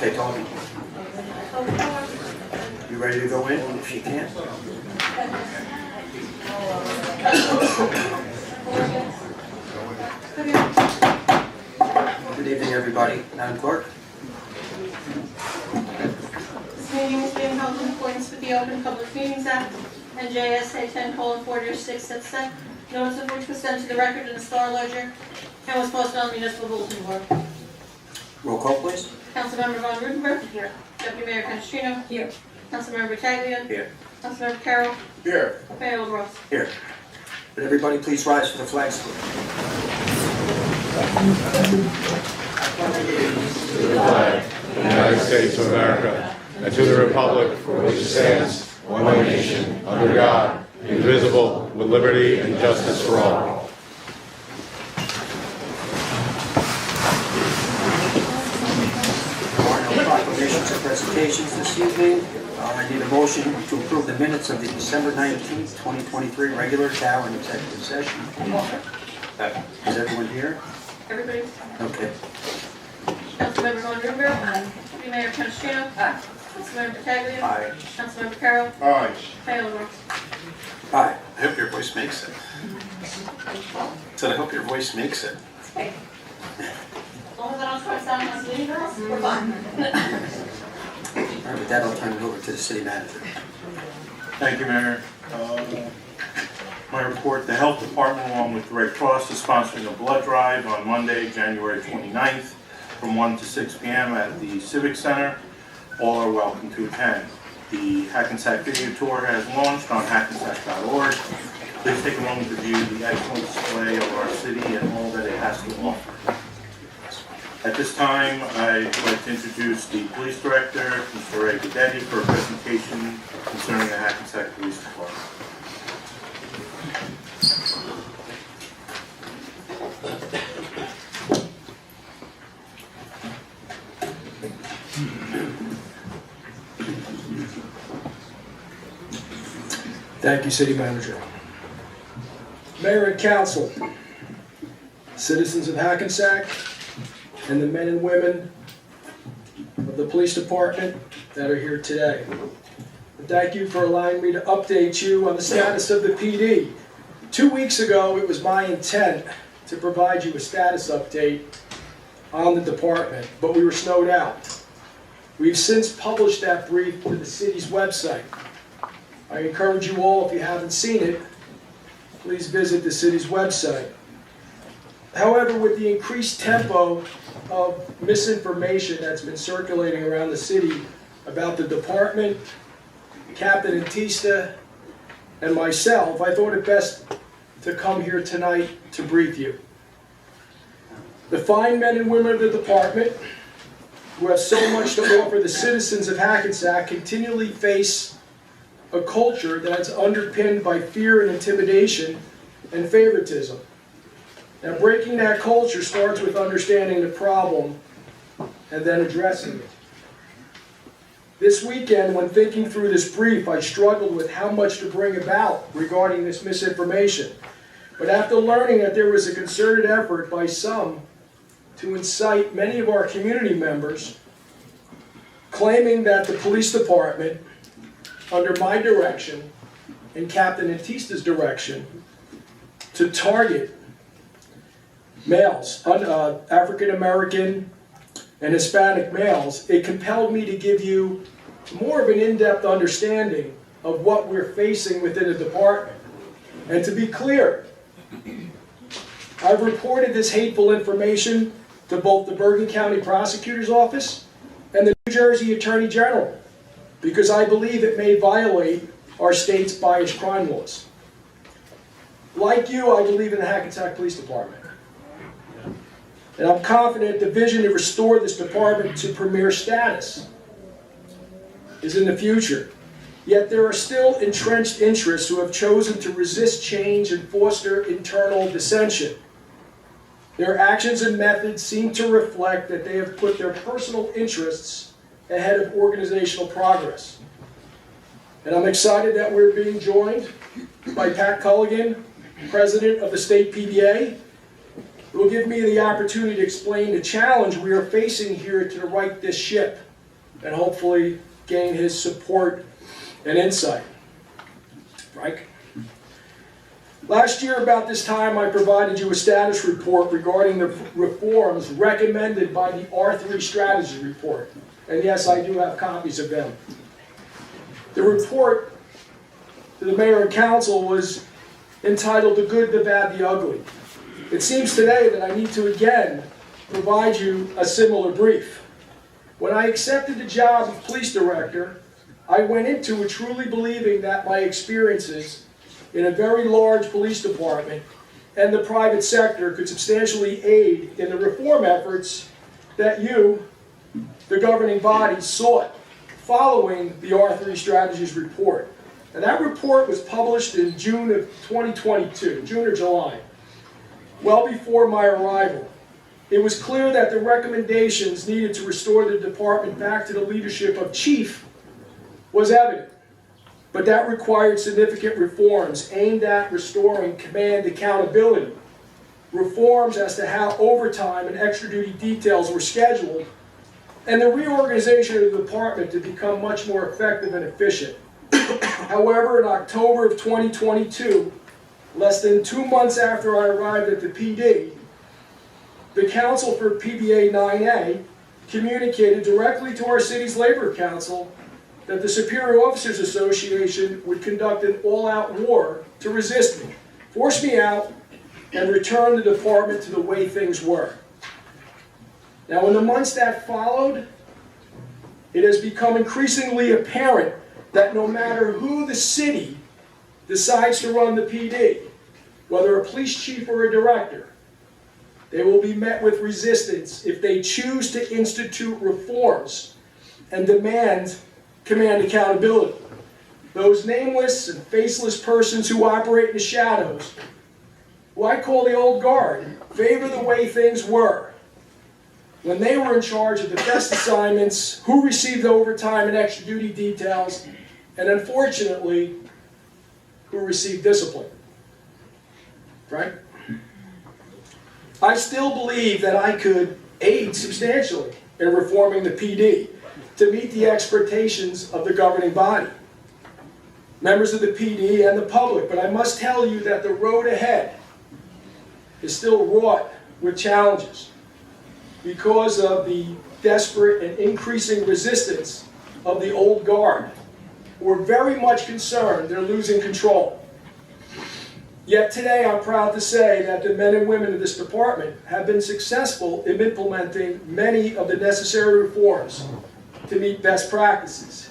Okay, Tony. You ready to go in if you can? Good evening, everybody. Madam Clerk. This meeting is being held in accordance with the Open Public Meetings Act and JSA 10:4-6 at SEC, notice of which was sent to the record in the Star Ledger and was posted on the municipal bulletin board. Roll call, please. Councilmember Von Rudenberg. Here. Deputy Mayor Canestrino. Here. Councilmember Taglione. Here. Councilmember Carroll. Here. Mayor LaBrus. Here. Would everybody please rise for the flag salute? To the flag of the United States of America, and to the republic for which it stands, one nation, under God, indivisible, with liberty and justice for all. There are no proclamations or presentations this evening. I need a motion to approve the minutes of the December 19th, 2023 regular Dow and executive session. Is everyone here? Everybody. Okay. Councilmember Von Rudenberg. Deputy Mayor Canestrino. Councilmember Taglione. Aye. Councilmember Carroll. Aye. Mayor LaBrus. Aye. I hope your voice makes it. So I hope your voice makes it. As long as I don't try to sound like a city girl, we're fine. All right, with that, I'll turn it over to the city manager. Thank you, Mayor. My report, the Health Department, along with the Red Cross, is sponsoring a blood drive on Monday, January 29th, from 1 to 6 p.m. at the Civic Center. All are welcome to attend. The Hackensack video tour has launched on hackensack.org. Please take a moment to view the excellent display of our city and all that it has to offer. At this time, I'd like to introduce the Police Director, Mr. Ray Guidetti, for a presentation concerning the Hackensack Police Department. Thank you, City Manager. Mayor and Council, citizens of Hackensack, and the men and women of the Police Department that are here today. Thank you for allowing me to update you on the status of the PD. 2 weeks ago, it was my intent to provide you a status update on the department, but we were snowed out. We've since published that brief to the city's website. I encourage you all, if you haven't seen it, please visit the city's website. However, with the increased tempo of misinformation that's been circulating around the city about the department, Captain Antista, and myself, I thought it best to come here tonight to brief you. The fine men and women of the department, who have so much to offer the citizens of Hackensack, continually face a culture that's underpinned by fear and intimidation and favoritism. Now, breaking that culture starts with understanding the problem and then addressing it. This weekend, when thinking through this brief, I struggled with how much to bring about regarding this misinformation. But after learning that there was a concerted effort by some to incite many of our community members, claiming that the police department, under my direction and Captain Antista's direction, to target males, African American and Hispanic males, it compelled me to give you more of an in-depth understanding of what we're facing within the department. And to be clear, I've reported this hateful information to both the Bergen County Prosecutor's Office and the New Jersey Attorney General, because I believe it may violate our state's biased crime laws. Like you, I believe in the Hackensack Police Department. And I'm confident the vision to restore this department to premier status is in the future. Yet there are still entrenched interests who have chosen to resist change and foster internal dissension. Their actions and methods seem to reflect that they have put their personal interests ahead of organizational progress. And I'm excited that we're being joined by Pat Culligan, President of the State PBA, who will give me the opportunity to explain the challenge we are facing here to right this ship and hopefully gain his support and insight. Frank? Last year about this time I provided you a status report regarding the reforms recommended by the R3 Strategy Report. And yes, I do have copies of them. The report to the Mayor and Council was entitled The Good, the Bad, the Ugly. It seems today that I need to again provide you a similar brief. When I accepted the job of police director, I went into it truly believing that my experiences in a very large police department and the private sector could substantially aid in the reform efforts that you, the governing body, sought following the R3 Strategies report. And that report was published in June of 2022, June or July, well before my arrival. It was clear that the recommendations needed to restore the department back to the leadership of chief was evident, but that required significant reforms aimed at restoring command accountability, reforms as to how overtime and extra duty details were scheduled, and the reorganization of the department to become much more effective and efficient. However, in October of 2022, less than 2 months after I arrived at the PD, the Council for PBA 9A communicated directly to our city's Labor Council that the Superior Officers Association would conduct an all-out war to resist me, force me out, and return the department to the way things were. Now, in the months that followed, it has become increasingly apparent that no matter who the city decides to run the PD, whether a police chief or a director, they will be met with resistance if they choose to institute reforms and demand command accountability. Those nameless and faceless persons who operate in the shadows, who I call the old guard, favor the way things were when they were in charge of the best assignments, who received overtime and extra duty details, and unfortunately, who received discipline. Right? I still believe that I could aid substantially in reforming the PD to meet the expectations of the governing body, members of the PD and the public, but I must tell you that the road ahead is still wrought with challenges because of the desperate and increasing resistance of the old guard, who are very much concerned they're losing control. Yet today I'm proud to say that the men and women of this department have been successful in implementing many of the necessary reforms to meet best practices.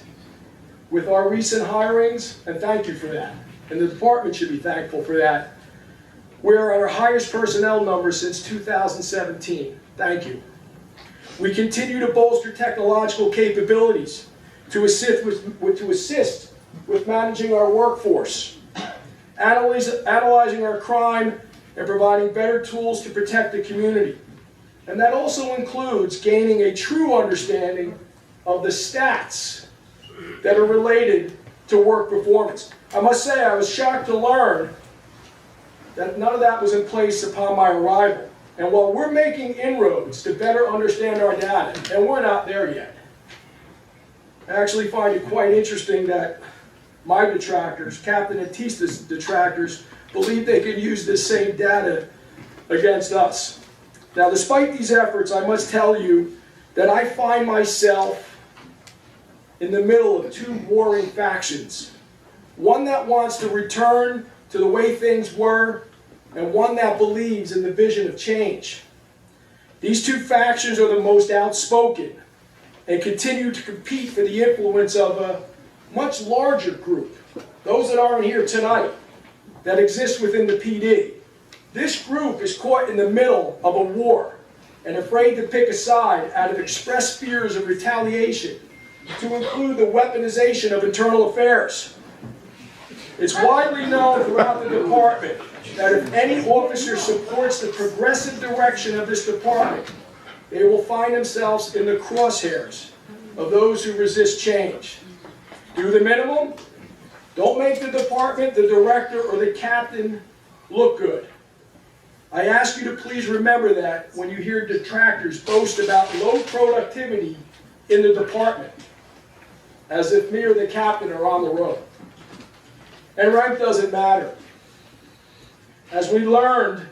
With our recent hirings, and thank you for that, and the department should be thankful for that, we're at our highest personnel number since 2017. Thank you. We continue to bolster technological capabilities to assist with managing our workforce, analyzing our crime, and providing better tools to protect the community. And that also includes gaining a true understanding of the stats that are related to work performance. I must say I was shocked to learn that none of that was in place upon my arrival. And while we're making inroads to better understand our data, and we're not there yet, I actually find it quite interesting that my detractors, Captain Atista's detractors, believe they could use this same data against us. Now, despite these efforts, I must tell you that I find myself in the middle of two warring factions. One that wants to return to the way things were, and one that believes in the vision of change. These two factions are the most outspoken and continue to compete for the influence of a much larger group, those that aren't here tonight, that exist within the PD. This group is caught in the middle of a war and afraid to pick a side out of expressed fears of retaliation, to include the weaponization of internal affairs. It's widely known throughout the department that if any officer supports the progressive direction of this department, they will find themselves in the crosshairs of those who resist change. Do the minimum. Don't make the department, the director, or the captain look good. I ask you to please remember that when you hear detractors boast about low productivity in the department, as if me or the captain are on the road. And rank doesn't matter. As we learned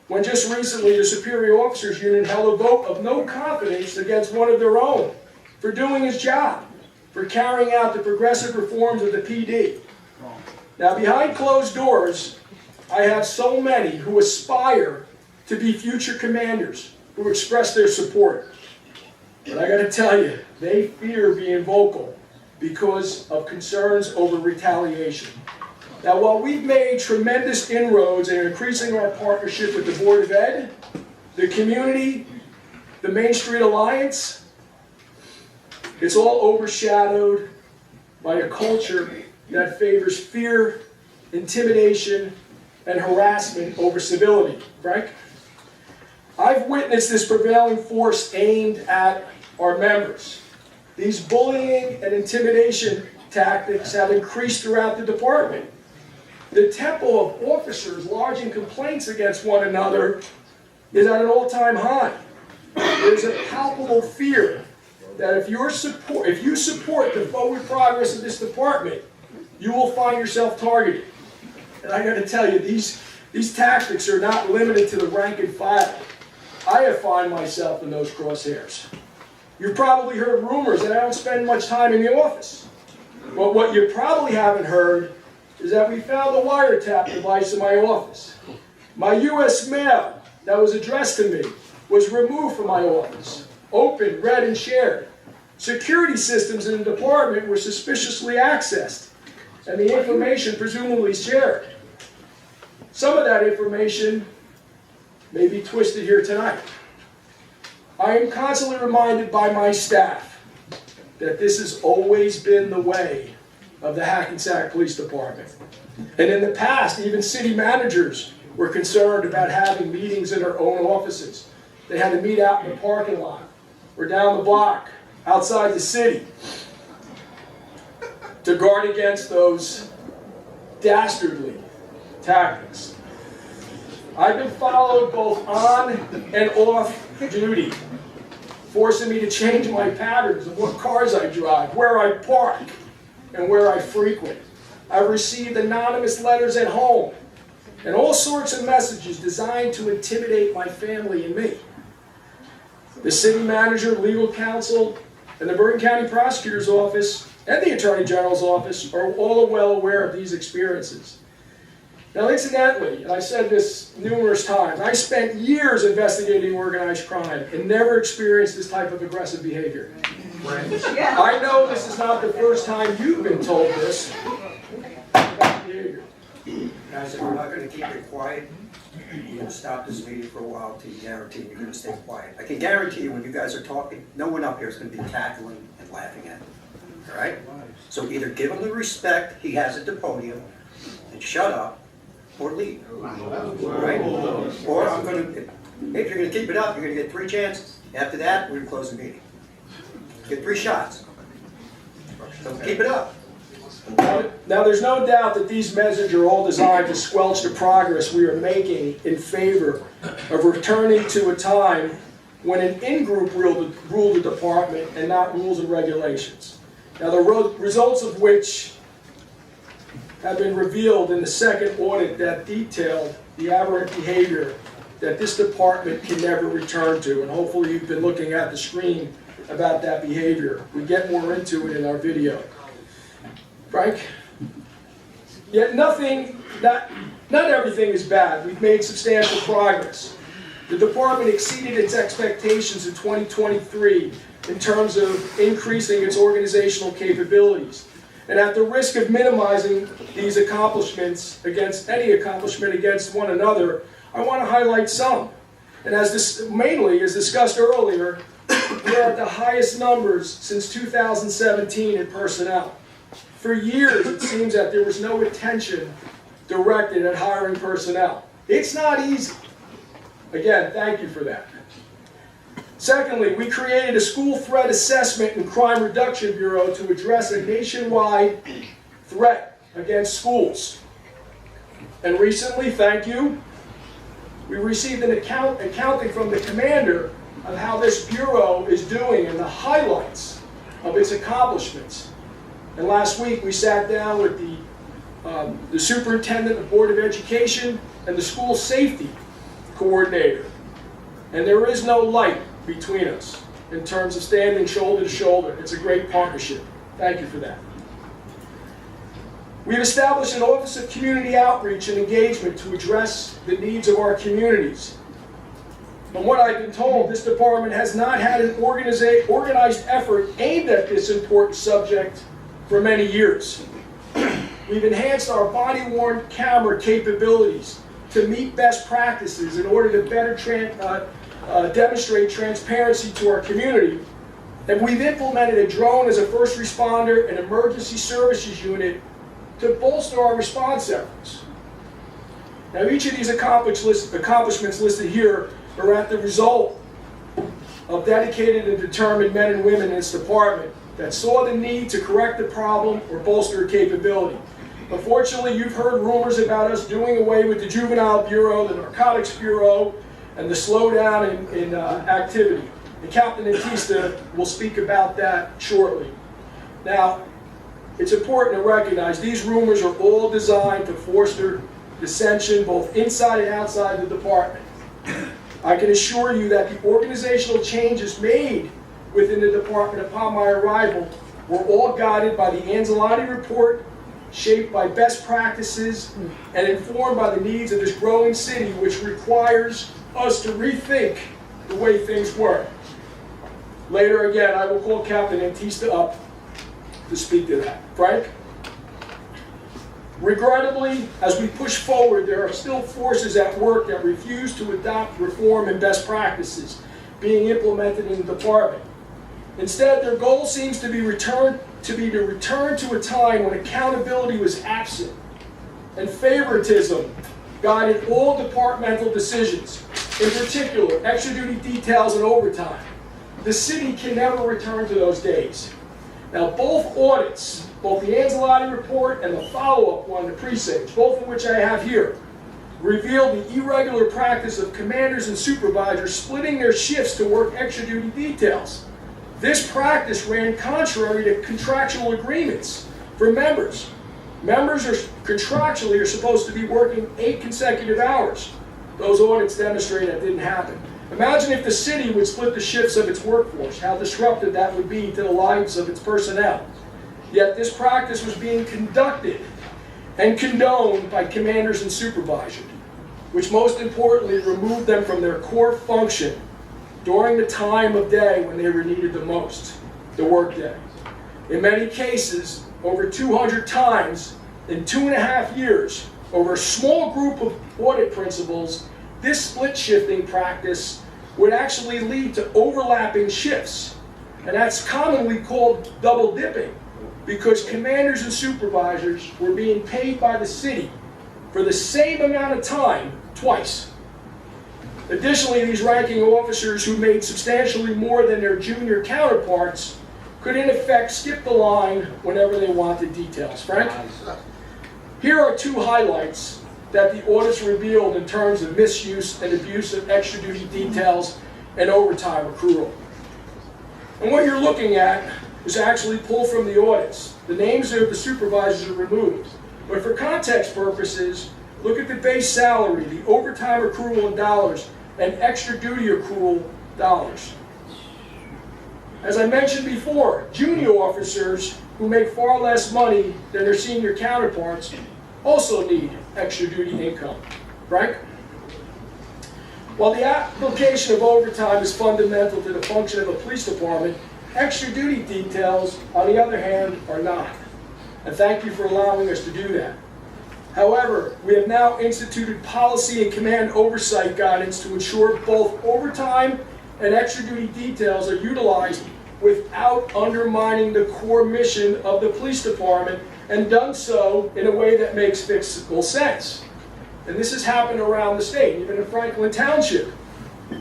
when just recently the Superior Officers Union held a vote of no confidence against one of their own for doing his job, for carrying out the progressive reforms of the PD. Now, behind closed doors, I have so many who aspire to be future commanders who express their support. But I got to tell you, they fear being vocal because of concerns over retaliation. Now, while we've made tremendous inroads in increasing our partnership with the Board of Ed, the community, the Main Street Alliance, it's all overshadowed by a culture that favors fear, intimidation, and harassment over civility. Frank? I've witnessed this prevailing force aimed at our members. These bullying and intimidation tactics have increased throughout the department. The tempo of officers lodging complaints against one another is at an all-time high. There's a palpable fear that if you support the forward progress of this department, you will find yourself targeted. And I got to tell you, these tactics are not limited to the rank and file. I have found myself in those crosshairs. You've probably heard rumors that I don't spend much time in the office. But what you probably haven't heard is that we found a wiretap device in my office. My U.S. mail that was addressed to me was removed from my office, opened, read, and shared. Security systems in the department were suspiciously accessed, and the information presumably shared. Some of that information may be twisted here tonight. I am constantly reminded by my staff that this has always been the way of the Hackensack Police Department. And in the past, even city managers were concerned about having meetings in their own offices. They had to meet out in the parking lot or down the block outside the city to guard against those dastardly tactics. I've been followed both on and off duty, forcing me to change my patterns of what cars I drive, where I park, and where I frequent. I've received anonymous letters at home and all sorts of messages designed to intimidate my family and me. The city manager, legal counsel, and the Bergen County Prosecutor's Office and the Attorney General's Office are all well aware of these experiences. Now, incidentally, and I said this numerous times, I spent years investigating organized crime and never experienced this type of aggressive behavior. I know this is not the first time you've been told this about behavior. Guys, if we're not going to keep it quiet, you're going to stop this meeting for a while till you guarantee you're going to stay quiet. I can guarantee you when you guys are talking, no one up here is going to be cackling and laughing at you. All right? So either give him the respect he has at the podium and shut up, or leave. Right? Or I'm going to, if you're going to keep it up, you're going to get 3 chances. After that, we're going to close the meeting. Get 3 shots. So keep it up. Now, there's no doubt that these measures are all designed to squelch the progress we are making in favor of returning to a time when an in-group ruled the department and not rules and regulations. Now, the results of which have been revealed in the second audit that detailed the aberrant behavior that this department can never return to. And hopefully you've been looking at the screen about that behavior. We get more into it in our video. Frank? Yet not everything is bad. We've made substantial progress. The department exceeded its expectations in 2023 in terms of increasing its organizational capabilities. And at the risk of minimizing these accomplishments against any accomplishment against one another, I want to highlight some. And mainly, as discussed earlier, we are at the highest numbers since 2017 in personnel. For years, it seems that there was no attention directed at hiring personnel. It's not easy. Again, thank you for that. Secondly, we created a school threat assessment and crime reduction bureau to address a nationwide threat against schools. And recently, thank you, we received an accounting from the commander of how this Bureau is doing and the highlights of its accomplishments. And last week we sat down with the Superintendent of Board of Education and the School Safety Coordinator. And there is no light between us in terms of standing shoulder to shoulder. It's a great partnership. Thank you for that. We've established an Office of Community Outreach and Engagement to address the needs of our communities. From what I've been told, this department has not had an organized effort aimed at this important subject for many years. We've enhanced our body-worn camera capabilities to meet best practices in order to better demonstrate transparency to our community. And we've implemented a drone as a first responder and emergency services unit to bolster our response efforts. Now, each of these accomplishments listed here are at the result of dedicated and determined men and women in this department that saw the need to correct the problem or bolster a capability. Unfortunately, you've heard rumors about us doing away with the Juvenile Bureau, the Narcotics Bureau, and the slowdown in activity. And Captain Antista will speak about that shortly. Now, it's important to recognize these rumors are all designed to foster dissension both inside and outside the department. I can assure you that the organizational changes made within the department upon my arrival were all guided by the Anzalone report, shaped by best practices, and informed by the needs of this growing city, which requires us to rethink the way things work. Later again, I will call Captain Antista up to speak to that. Frank? Regrettably, as we push forward, there are still forces at work that refuse to adopt reform and best practices being implemented in the department. Instead, their goal seems to be to return to a time when accountability was absent and favoritism guided all departmental decisions, in particular, extra duty details and overtime. The city can never return to those days. Now, both audits, both the Anzalone report and the follow-up one, the precincts, both of which I have here, revealed the irregular practice of commanders and supervisors splitting their shifts to work extra duty details. This practice ran contrary to contractual agreements for members. Members are contractually supposed to be working 8 consecutive hours. Those audits demonstrate that didn't happen. Imagine if the city would split the shifts of its workforce, how disruptive that would be to the lives of its personnel. Yet this practice was being conducted and condoned by commanders and supervisors, which most importantly removed them from their core function during the time of day when they were needed the most, the workday. In many cases, over 200 times in 2.5 years, over a small group of audit principals, this split shifting practice would actually lead to overlapping shifts. And that's commonly called double dipping, because commanders and supervisors were being paid by the city for the same amount of time twice. Additionally, these ranking officers who made substantially more than their junior counterparts could in effect skip the line whenever they wanted details. Frank? Here are 2 highlights that the audits revealed in terms of misuse and abuse of extra duty details and overtime accrual. And what you're looking at is actually pulled from the audits. The names of the supervisors are removed. But for context purposes, look at the base salary, the overtime accrual in dollars, and extra duty accrual dollars. As I mentioned before, junior officers who make far less money than their senior counterparts also need extra duty income. Frank? While the application of overtime is fundamental to the function of a police department, extra duty details, on the other hand, are not. And thank you for allowing us to do that. However, we have now instituted policy and command oversight guidance to ensure both overtime and extra duty details are utilized without undermining the core mission of the police department, and done so in a way that makes fiscal sense. And this has happened around the state, even in Franklin Township,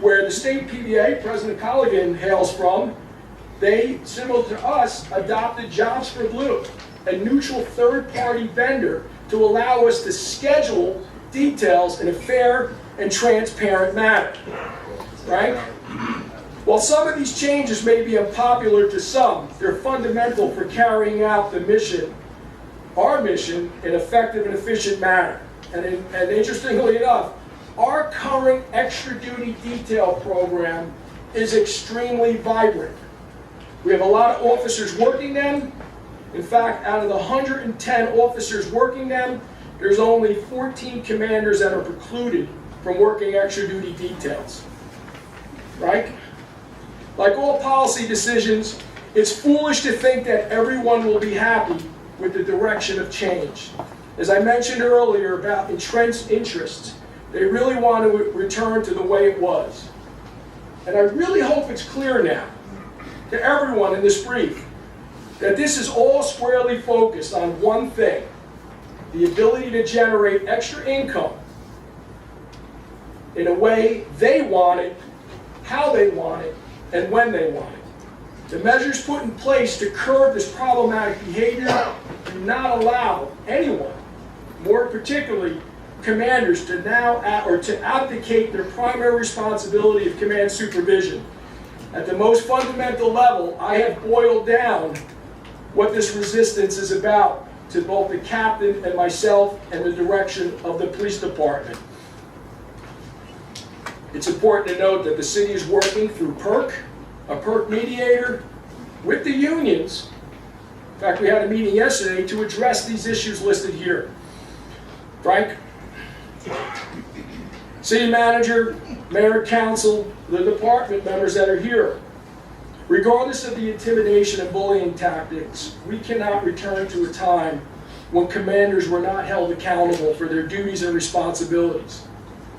where the state PBA, President Colligan hails from, they, similar to us, adopted Jobs for Blue, a neutral third-party vendor to allow us to schedule details in a fair and transparent manner. Right? While some of these changes may be unpopular to some, they're fundamental for carrying out the mission, our mission, in an effective and efficient manner. And interestingly enough, our current extra duty detail program is extremely vibrant. We have a lot of officers working them. In fact, out of the 110 officers working them, there's only 14 commanders that are precluded from working extra duty details. Right? Like all policy decisions, it's foolish to think that everyone will be happy with the direction of change. As I mentioned earlier about entrenched interests, they really want to return to the way it was. And I really hope it's clear now to everyone in this brief that this is all squarely focused on one thing: the ability to generate extra income in a way they want it, how they want it, and when they want it. The measures put in place to curb this problematic behavior do not allow anyone, more particularly commanders, to abdicate their primary responsibility of command supervision. At the most fundamental level, I have boiled down what this resistance is about to both the captain and myself and the direction of the police department. It's important to note that the city is working through PERC, a PERC mediator, with the unions. In fact, we had a meeting yesterday to address these issues listed here. Frank? City manager, mayor, council, the department members that are here. Regardless of the intimidation and bullying tactics, we cannot return to a time when commanders were not held accountable for their duties and responsibilities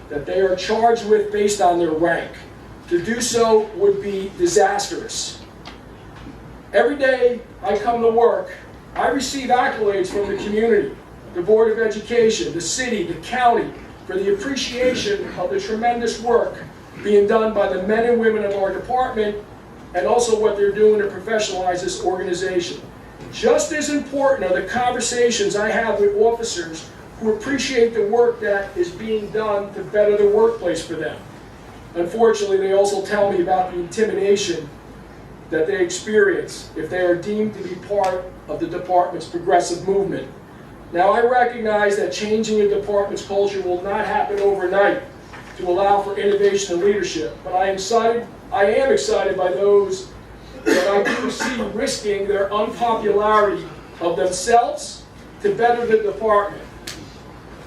that they are charged with based on their rank. To do so would be disastrous. Every day I come to work, I receive accolades from the community, the Board of Education, the city, the county, for the appreciation of the tremendous work being done by the men and women of our department, and also what they're doing to professionalize this organization. Just as important are the conversations I have with officers who appreciate the work that is being done to better the workplace for them. Unfortunately, they also tell me about the intimidation that they experience if they are deemed to be part of the department's progressive movement. Now, I recognize that changing a department's culture will not happen overnight to allow for innovation and leadership, but I am excited by those that I do see risking their unpopularity of themselves to better the department.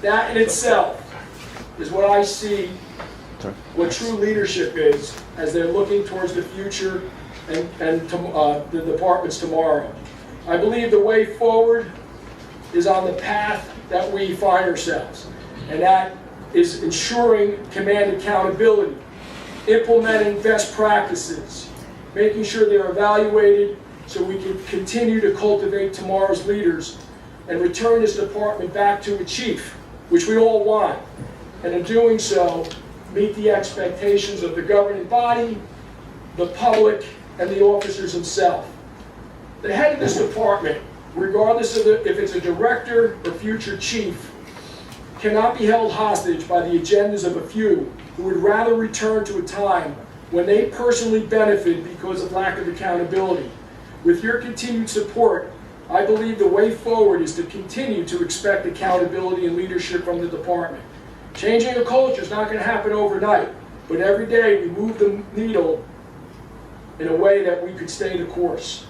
That in itself is what I see what true leadership is as they're looking towards the future and the departments tomorrow. I believe the way forward is on the path that we find ourselves, and that is ensuring command accountability, implementing best practices, making sure they're evaluated so we can continue to cultivate tomorrow's leaders and return this department back to a chief, which we all want, and in doing so, meet the expectations of the governing body, the public, and the officers themselves. The head of this department, regardless of if it's a director or future chief, cannot be held hostage by the agendas of a few who would rather return to a time when they personally benefit because of lack of accountability. With your continued support, I believe the way forward is to continue to expect accountability and leadership from the department. Changing a culture is not going to happen overnight, but every day we move the needle in a way that we could stay the course.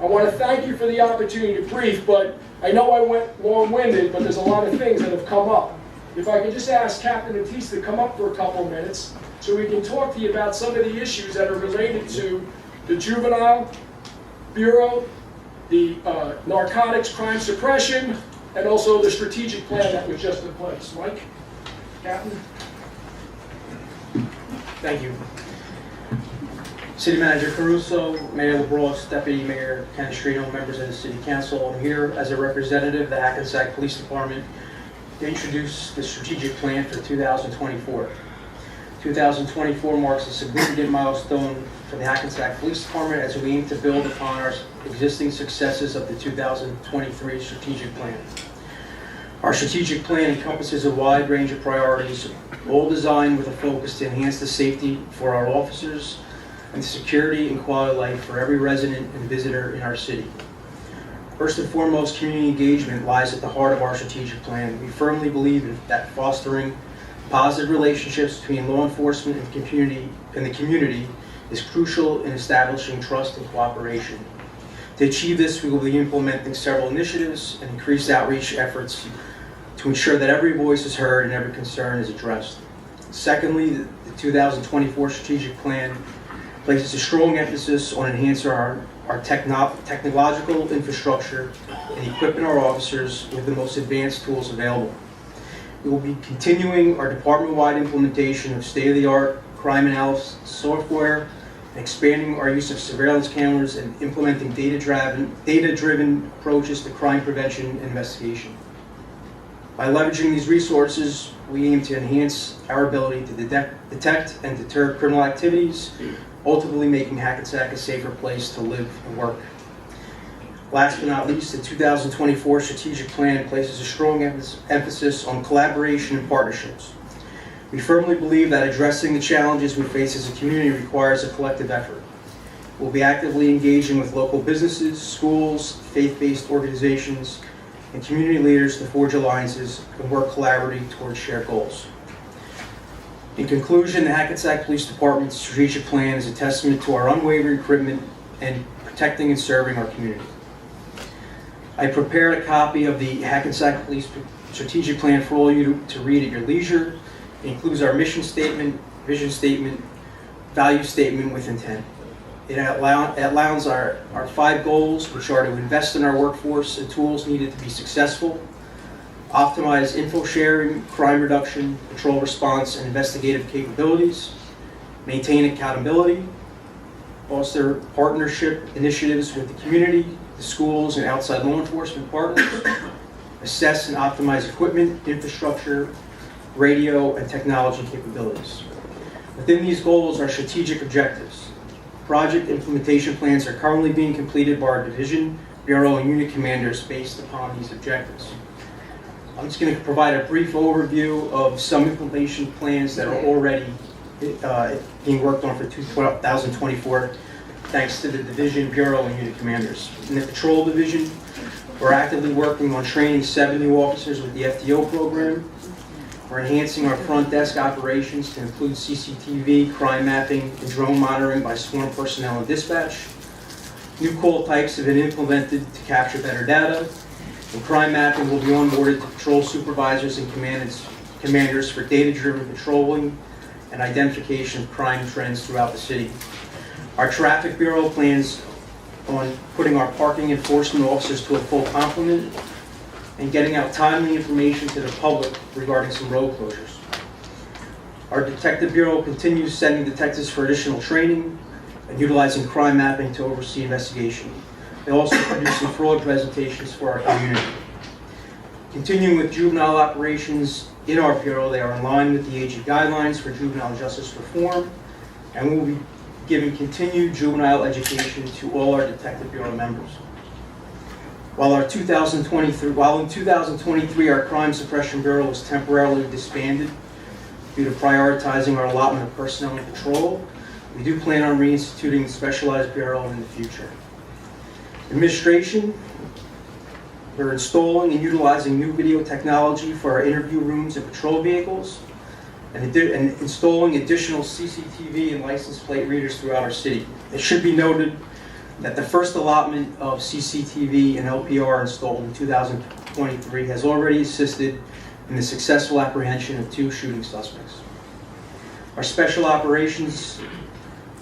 I want to thank you for the opportunity to brief, but I know I went long-winded, but there's a lot of things that have come up. If I could just ask Captain Matisse to come up for a couple of minutes so we can talk to you about some of the issues that are related to the Juvenile Bureau, the narcotics crime suppression, and also the strategic plan that was just in place. Mike? Captain? Thank you. City Manager Caruso, Mayor LaBrosse, Deputy Mayor Canestrino, members of the City Council, I'm here as a representative of the Hackensack Police Department to introduce the strategic plan for 2024. 2024 marks a significant milestone for the Hackensack Police Department as we aim to build upon our existing successes of the 2023 strategic plan. Our strategic plan encompasses a wide range of priorities, all designed with a focus to enhance the safety for our officers, and the security and quality of life for every resident and visitor in our city. First and foremost, community engagement lies at the heart of our strategic plan. We firmly believe that fostering positive relationships between law enforcement and the community is crucial in establishing trust and cooperation. To achieve this, we will be implementing several initiatives and increased outreach efforts to ensure that every voice is heard and every concern is addressed. Secondly, the 2024 strategic plan places a strong emphasis on enhancing our technological infrastructure and equipping our officers with the most advanced tools available. We will be continuing our department-wide implementation of state-of-the-art crime analysis software, expanding our use of surveillance cameras, and implementing data-driven approaches to crime prevention and investigation. By leveraging these resources, we aim to enhance our ability to detect and deter criminal activities, ultimately making Hackensack a safer place to live and work. Last but not least, the 2024 strategic plan places a strong emphasis on collaboration and partnerships. We firmly believe that addressing the challenges we face as a community requires a collective effort. We'll be actively engaging with local businesses, schools, faith-based organizations, and community leaders to forge alliances and work collaboratively towards shared goals. In conclusion, the Hackensack Police Department's strategic plan is a testament to our unwavering commitment and protecting and serving our community. I prepared a copy of the Hackensack Police strategic plan for all of you to read at your leisure. It includes our mission statement, vision statement, value statement with intent. It outlines our 5 goals, which are to invest in our workforce and tools needed to be successful, optimize info sharing, crime reduction, patrol response, and investigative capabilities, maintain accountability, foster partnership initiatives with the community, the schools, and outside law enforcement partners, assess and optimize equipment, infrastructure, radio, and technology capabilities. Within these goals are strategic objectives. Project implementation plans are currently being completed by our division, bureau, and unit commanders based upon these objectives. I'm just going to provide a brief overview of some implementation plans that are already being worked on for 2024, thanks to the division, bureau, and unit commanders. In the patrol division, we're actively working on training 7 new officers with the FTO program. We're enhancing our front desk operations to include CCTV, crime mapping, and drone monitoring by sworn personnel and dispatch. New call types have been implemented to capture better data, and crime mapping will be onboarded to patrol supervisors and commanders for data-driven patrolling and identification of crime trends throughout the city. Our traffic bureau plans on putting our parking enforcement officers to a full complement and getting out timely information to the public regarding some road closures. Our detective bureau continues sending detectives for additional training and utilizing crime mapping to oversee investigation. They also produce some fraud presentations for our community. Continuing with juvenile operations in our bureau, they are in line with the AG guidelines for juvenile justice reform, and we will be giving continued juvenile education to all our detective bureau members. While in 2023 our crime suppression bureau was temporarily disbanded due to prioritizing our allotment of personnel and patrol, we do plan on reinstituting the specialized bureau in the future. Administration, we're installing and utilizing new video technology for our interview rooms and patrol vehicles, and installing additional CCTV and license plate readers throughout our city. It should be noted that the first allotment of CCTV and LPR installed in 2023 has already assisted in the successful apprehension of 2 shooting suspects. Our special operations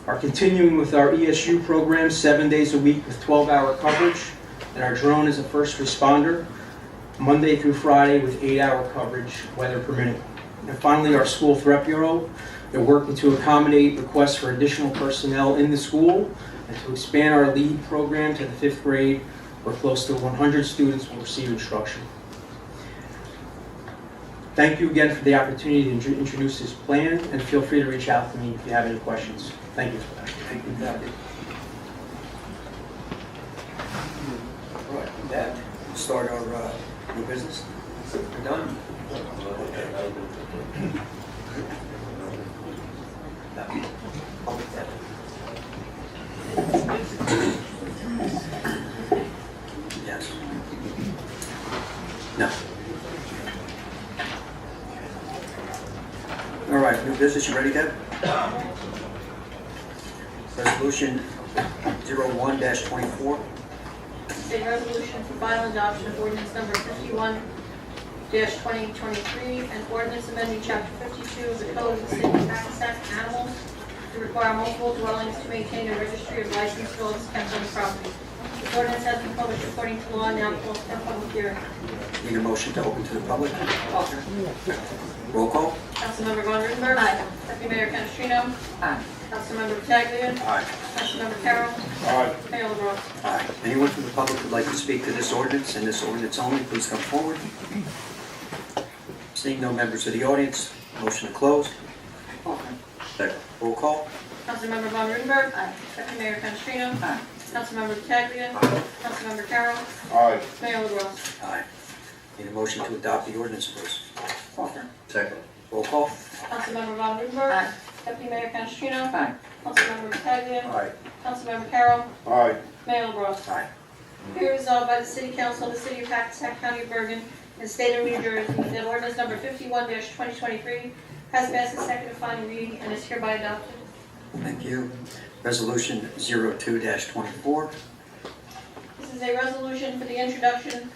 are continuing with our ESU program 7 days a week with 12-hour coverage, and our drone is a first responder Monday through Friday with 8-hour coverage, weather permitting. And finally, our school threat bureau, they're working to accommodate requests for additional personnel in the school and to expand our LEAD program to the 5th grade, where close to 100 students will receive instruction. Thank you again for the opportunity to introduce this plan, and feel free to reach out to me if you have any questions. Thank you. Thank you, Dad. All right, with that, we'll start our new business. We're done. I'll make that. All right, new business, you ready, Deb? Resolution 01-24. A resolution for final adoption of ordinance number 51-2023, and ordinance amending chapter 52 of the Code of the City of Hackensack Animals to require multiple dwellings to maintain a registry of licensed dogs kept on the property. This ordinance has been published according to law and now calls for a public hearing. Need a motion to open to the public? Roll call? Councilmember Von Rudenberg. Aye. Deputy Mayor Canestrino. Aye. Councilmember Pataglia. Aye. Councilmember Carroll. Aye. Mayor LaBrus. Aye. Anyone from the public would like to speak to this ordinance and this ordinance only, please come forward. Seeing no members of the audience, motion to close. Second. Roll call? Councilmember Von Rudenberg. Aye. Deputy Mayor Canestrino. Aye. Councilmember Pataglia. Councilmember Carroll. Aye. Mayor LaBrus. Aye. Need a motion to adopt the ordinance, please. Second. Roll call? Councilmember Von Rudenberg. Aye. Deputy Mayor Canestrino. Aye. Councilmember Pataglia. Aye. Councilmember Carroll. Aye. Mayor LaBrus. Aye. Be resolved by the City Council of the City of Hackensack County of Bergen and State of New Jersey that ordinance number 51-2023 has passed its second and final reading and is hereby adopted. Thank you. Resolution 02-24. This is a resolution for the introduction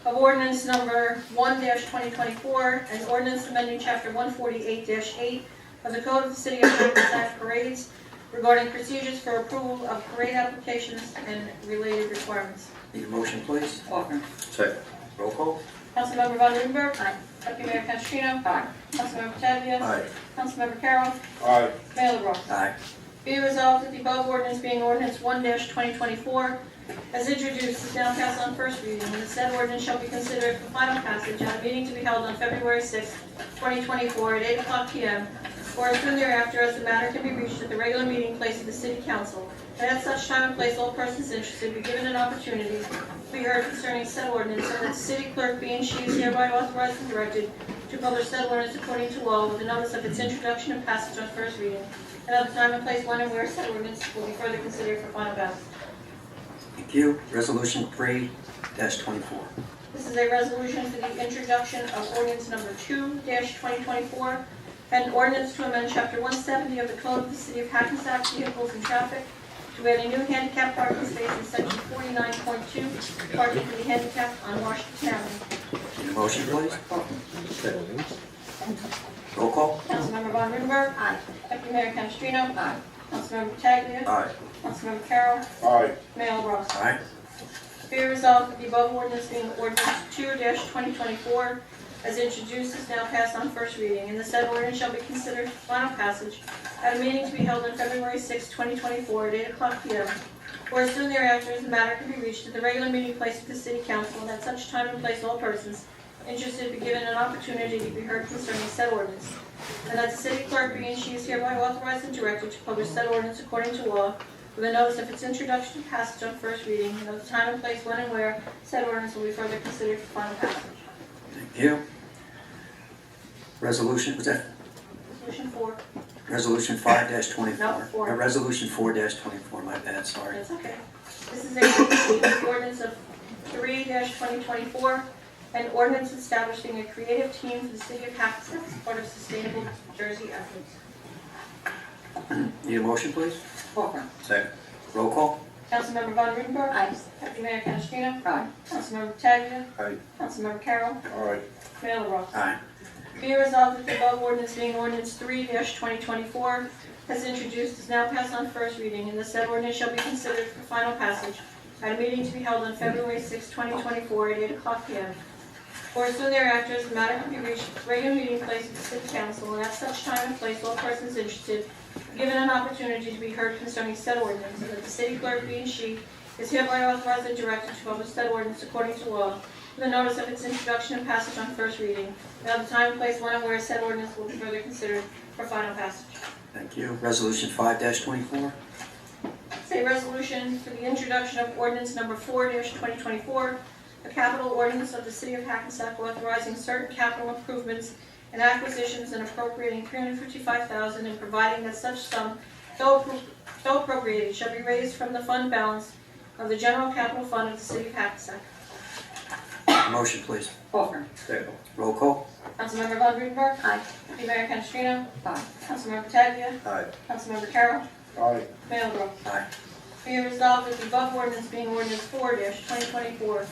of ordinance number 1-2024 and ordinance amending chapter 148-8 of the Code of the City of Hackensack Parades regarding procedures for approval of parade applications and related requirements. Need a motion, please? Offer. Second. Roll call? Councilmember Von Rudenberg. Aye. Deputy Mayor Canestrino. Aye. Councilmember Pataglia. Aye. Councilmember Carroll. Aye. Mayor LaBrus. Aye. Be resolved that the above ordinance being ordinance 1-2024 as introduced is now passed on first reading, and the said ordinance shall be considered for final passage at a meeting to be held on February 6, 2024 at 8:00 p.m. or as soon thereafter as the matter can be reached at the regular meeting place of the City Council, and at such time and place all persons interested be given an opportunity to be heard concerning said ordinance, and that the city clerk be and she is hereby authorized and directed to publish said ordinance according to law with a notice of its introduction and passage on first reading, and of the time and place when and where said ordinance will be further considered for final passage. Thank you. Resolution 3-24. This is a resolution for the introduction of ordinance number 2-2024, and ordinance to amend chapter 170 of the Code of the City of Hackensack Vehicles and Traffic to add a new handicap parking space in section 49.2, parking for the handicapped on Washington Avenue. Need a motion, please? Roll call? Councilmember Von Rudenberg. Aye. Deputy Mayor Canestrino. Aye. Councilmember Pataglia. Aye. Councilmember Carroll. Aye. Mayor LaBrus. Aye. Be resolved that the above ordinance being ordinance 2-2024 as introduced is now passed on first reading, and the said ordinance shall be considered for final passage at a meeting to be held on February 6, 2024 at 8:00 p.m. or as soon thereafter as the matter can be reached at the regular meeting place of the City Council, and at such time and place all persons interested be given an opportunity to be heard concerning said ordinance, and that the city clerk be and she is hereby authorized and directed to publish said ordinance according to law with a notice of its introduction and passage on first reading, and of the time and place when and where said ordinance will be further considered for final passage. Thank you. Resolution, was that Resolution 4. Resolution 5-24? No, 4. Resolution 4-24, my bad, sorry. That's okay. This is a resolution of ordinance of 3-2024, an ordinance establishing a creative team for the city of Hackensack as part of sustainable Jersey efforts. Need a motion, please? Offer. Second. Roll call? Councilmember Von Rudenberg. Aye. Deputy Mayor Canestrino. Aye. Councilmember Pataglia. Aye. Councilmember Carroll. Aye. Mayor LaBrus. Aye. Be resolved that the above ordinance being ordinance 3-2024 as introduced is now passed on first reading, and the said ordinance shall be considered for final passage at a meeting to be held on February 6, 2024 at 8:00 p.m. or as soon thereafter as the matter can be reached at the regular meeting place of the City Council, and at such time and place all persons interested be given an opportunity to be heard concerning said ordinance, and that the city clerk be and she is hereby authorized and directed to publish said ordinance according to law with a notice of its introduction and passage on first reading, and of the time and place when and where said ordinance will be further considered for final passage. Thank you. Resolution 5-24. It's a resolution for the introduction of ordinance number 4-2024, a capital ordinance of the City of Hackensack authorizing certain capital improvements and acquisitions and appropriating $355,000 and providing that such sum, though appropriated, shall be raised from the fund balance of the general capital fund of the City of Hackensack. Motion, please. Offer. Second. Roll call? Councilmember Von Rudenberg. Aye. Deputy Mayor Canestrino? Aye. Councilmember Pataglia? Aye. Councilmember Carroll? Aye. Mayor LaBrus? Aye. Be it resolved that the above ordinance being ordinance 4-2024,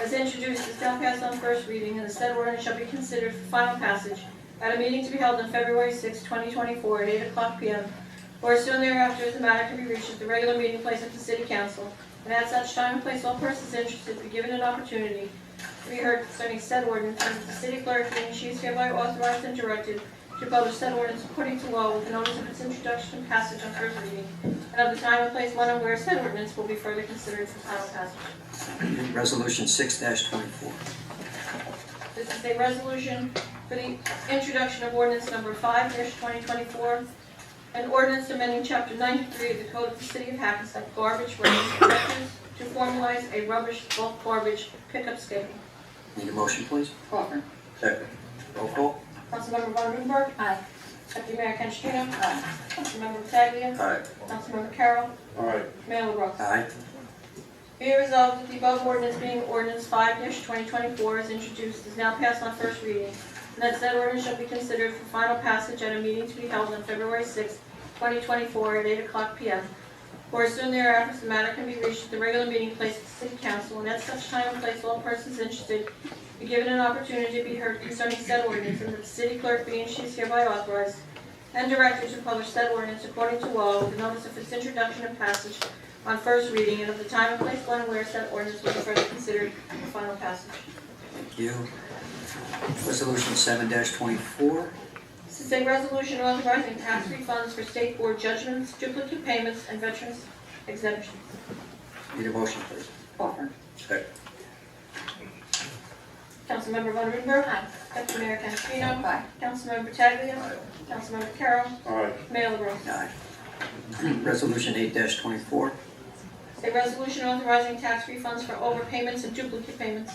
as introduced, is now passed on first reading, and the said ordinance shall be considered for final passage at a meeting to be held on February 6, 2024, at 8:00 p.m., or as soon thereafter as the matter can be reached at the regular meeting place of the City Council, and at such time and place all persons interested be given an opportunity to be heard concerning said ordinance, and that the city clerk being she is hereby authorized and directed to publish said ordinance according to law with notice of its introduction and passage on first reading, and of the time and place when and where said ordinance will be further considered for final passage. Resolution 6-24. This is a resolution for the introduction of ordinance number 5-2024, an ordinance amending chapter 93 of the Code of the City of Hackensack, garbage rates collectors, to formalize a rubbish bulk garbage pickup schedule. Need a motion, please? Offer. Second. Roll call? Councilmember Von Rudenberg. Aye. Deputy Mayor Canestrino. Aye. Councilmember Pataglia. Aye. Councilmember Carroll. Aye. Mayor LaBrus. Aye. Be it resolved that the above ordinance being ordinance 5-2024 as introduced is now passed on first reading, and that said ordinance shall be considered for final passage at a meeting to be held on February 6, 2024 at 8:00 p.m., or as soon thereafter as the matter can be reached at the regular meeting place of the City Council, and at such time and place all persons interested be given an opportunity to be heard concerning said ordinance, and that the city clerk be and she is hereby authorized and directed to publish said ordinance according to law with the notice of its introduction and passage on first reading, and of the time and place when and where said ordinance will be further considered for final passage. Thank you. Resolution 7-24. This is a resolution authorizing tax refunds for state board judgments, duplicate payments, and veterans exemptions. Need a motion, please? Offer. Second. Councilmember Von Rudenberg. Aye. Deputy Mayor Canestrino. Aye. Councilmember Pataglia. Aye. Councilmember Carroll. Aye. Mayor LaBrus. Aye. Resolution 8-24. It's a resolution authorizing tax refunds for overpayments and duplicate payments.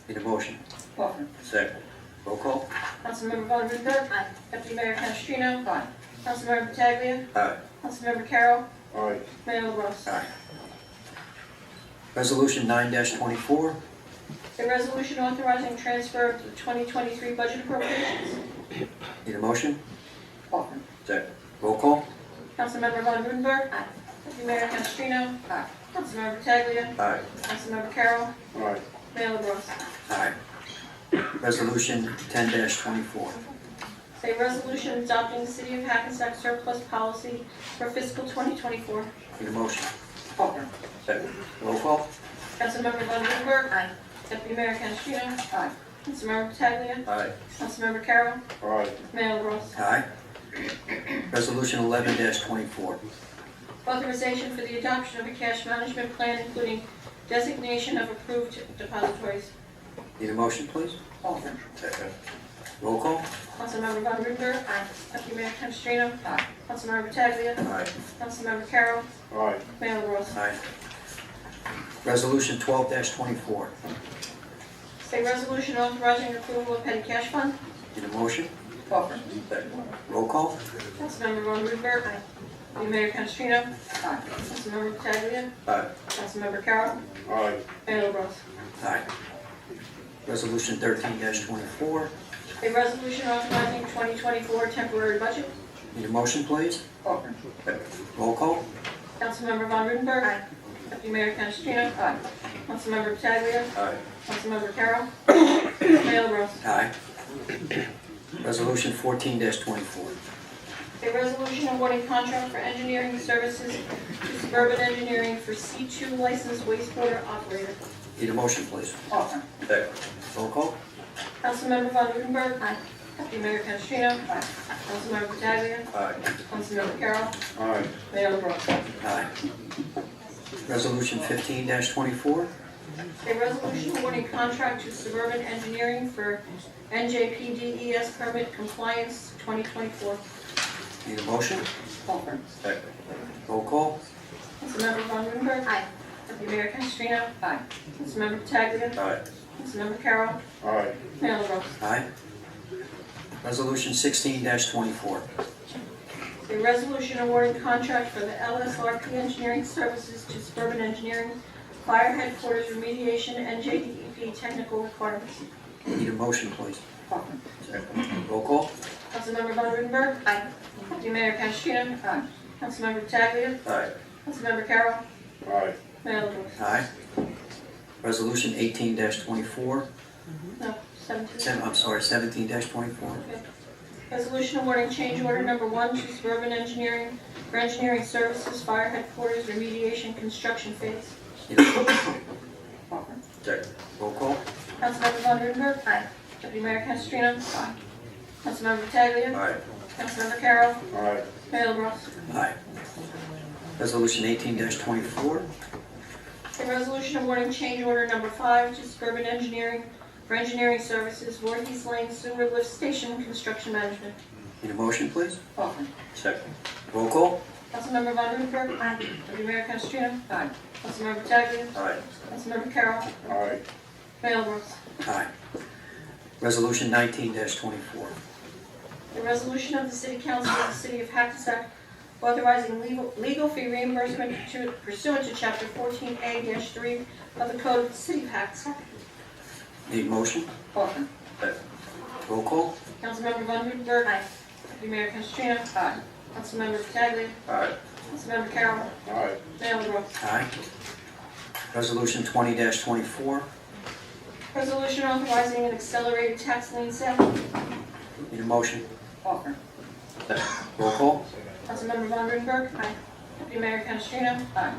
Need a motion? Offer. Second. Roll call? Councilmember Von Rudenberg. Aye. Deputy Mayor Canestrino. Aye. Councilmember Pataglia. Aye. Councilmember Carroll. Aye. Mayor LaBrus. Aye. Resolution 9-24. It's a resolution authorizing transfer of the 2023 budget appropriations. Need a motion? Offer. Second. Roll call? Councilmember Von Rudenberg. Aye. Deputy Mayor Canestrino. Aye. Councilmember Pataglia. Aye. Councilmember Carroll. Aye. Mayor LaBrus. Aye. Resolution 10-24. It's a resolution adopting the City of Hackensack surplus policy for fiscal 2024. Need a motion? Offer. Second. Roll call? Councilmember Von Rudenberg. Aye. Deputy Mayor Canestrino. Aye. Councilmember Pataglia. Aye. Councilmember Carroll. Aye. Mayor LaBrus. Aye. Resolution 11-24. Authorization for the adoption of a cash management plan, including designation of approved depositories. Need a motion, please? Offer. Second. Roll call? Councilmember Von Rudenberg. Aye. Deputy Mayor Canestrino. Aye. Councilmember Pataglia. Aye. Councilmember Carroll. Aye. Mayor LaBrus. Aye. Resolution 12-24. It's a resolution authorizing approval of petty cash fund. Need a motion? Offer. Second. Roll call? Councilmember Von Rudenberg. Aye. Deputy Mayor Canestrino. Aye. Councilmember Pataglia. Aye. Councilmember Carroll. Aye. Mayor LaBrus. Aye. Resolution 13-24. A resolution authorizing 2024 temporary budget. Need a motion, please? Offer. Second. Roll call? Councilmember Von Rudenberg. Aye. Deputy Mayor Canestrino. Aye. Councilmember Pataglia. Aye. Councilmember Carroll. Mayor LaBrus. Aye. Resolution 14-24. A resolution awarding contract for engineering services to Suburban Engineering for C2 licensed wastewater operator. Need a motion, please? Offer. Second. Roll call? Councilmember Von Rudenberg. Aye. Deputy Mayor Canestrino. Aye. Councilmember Pataglia. Aye. Councilmember Carroll. Aye. Mayor LaBrus. Aye. Resolution 15-24. A resolution awarding contract to Suburban Engineering for NJPDES permit compliance 2024. Need a motion? Offer. Second. Roll call? Councilmember Von Rudenberg. Aye. Deputy Mayor Canestrino. Aye. Councilmember Pataglia. Aye. Councilmember Carroll. Aye. Mayor LaBrus. Aye. Resolution 16-24. A resolution awarding contract for the LSRP Engineering Services to Suburban Engineering Fire Headquarters Remediation NJDEP technical requirements. Need a motion, please? Offer. Second. Roll call? Councilmember Councilmember Von Rudenberg. Aye. Deputy Mayor Canestrino. Aye. Councilmember Pataglia. Aye. Councilmember Carroll. Aye. Mayor LaBrus. Aye. Resolution 18-24, No, 17. I'm sorry, 17-24. Resolution awarding change order number 1 to Suburban Engineering for engineering services, fire headquarters remediation construction phase. Need a motion? Offer. Second. Roll call? Councilmember Von Rudenberg. Aye. Deputy Mayor Canestrino. Aye. Councilmember Pataglia. Aye. Councilmember Carroll. Aye. Mayor LaBrus. Aye. Resolution 18-24, A resolution awarding change order number 5 to Suburban Engineering for engineering services, Voorhees Lane Sewer Lift Station Construction Management. need a motion, please? Offer. Second. Roll call? Councilmember Von Rudenberg. Aye. Deputy Mayor Canestrino. Aye. Councilmember Pataglia. Aye. Councilmember Carroll. Aye. Mayor LaBrus. Aye. Resolution 19-24, The resolution of the City Council of the City of Hackensack authorizing legal fee reimbursement pursuant to Chapter 14A-3 of the Code of the City of Hackensack. need a motion? Offer. Second. Roll call? Councilmember Von Rudenberg. Aye. Deputy Mayor Canestrino. Aye. Councilmember Pataglia. Aye. Councilmember Carroll. Aye. Mayor LaBrus. Aye. Resolution 20-24, Resolution authorizing an accelerated tax lien sale. need a motion? Offer. Roll call? Councilmember Von Rudenberg. Aye. Deputy Mayor Canestrino. Aye.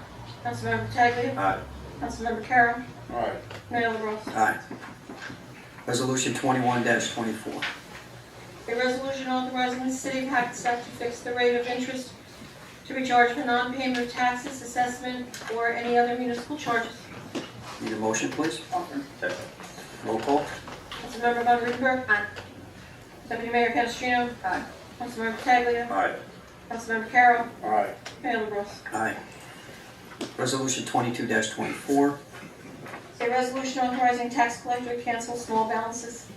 Councilmember Pataglia. Aye. Councilmember Carroll. Aye. Mayor LaBrus. Aye. Resolution 21-24, A resolution authorizing the City of Hackensack to fix the rate of interest to be charged for non-payment of taxes, assessment, or any other municipal charges. need a motion, please? Offer. Second. Roll call? Councilmember Von Rudenberg. Aye. Deputy Mayor Canestrino. Aye. Councilmember Pataglia. Aye. Councilmember Carroll. Aye. Mayor LaBrus. Aye. Resolution 22-24, A resolution authorizing tax collector to cancel small balances.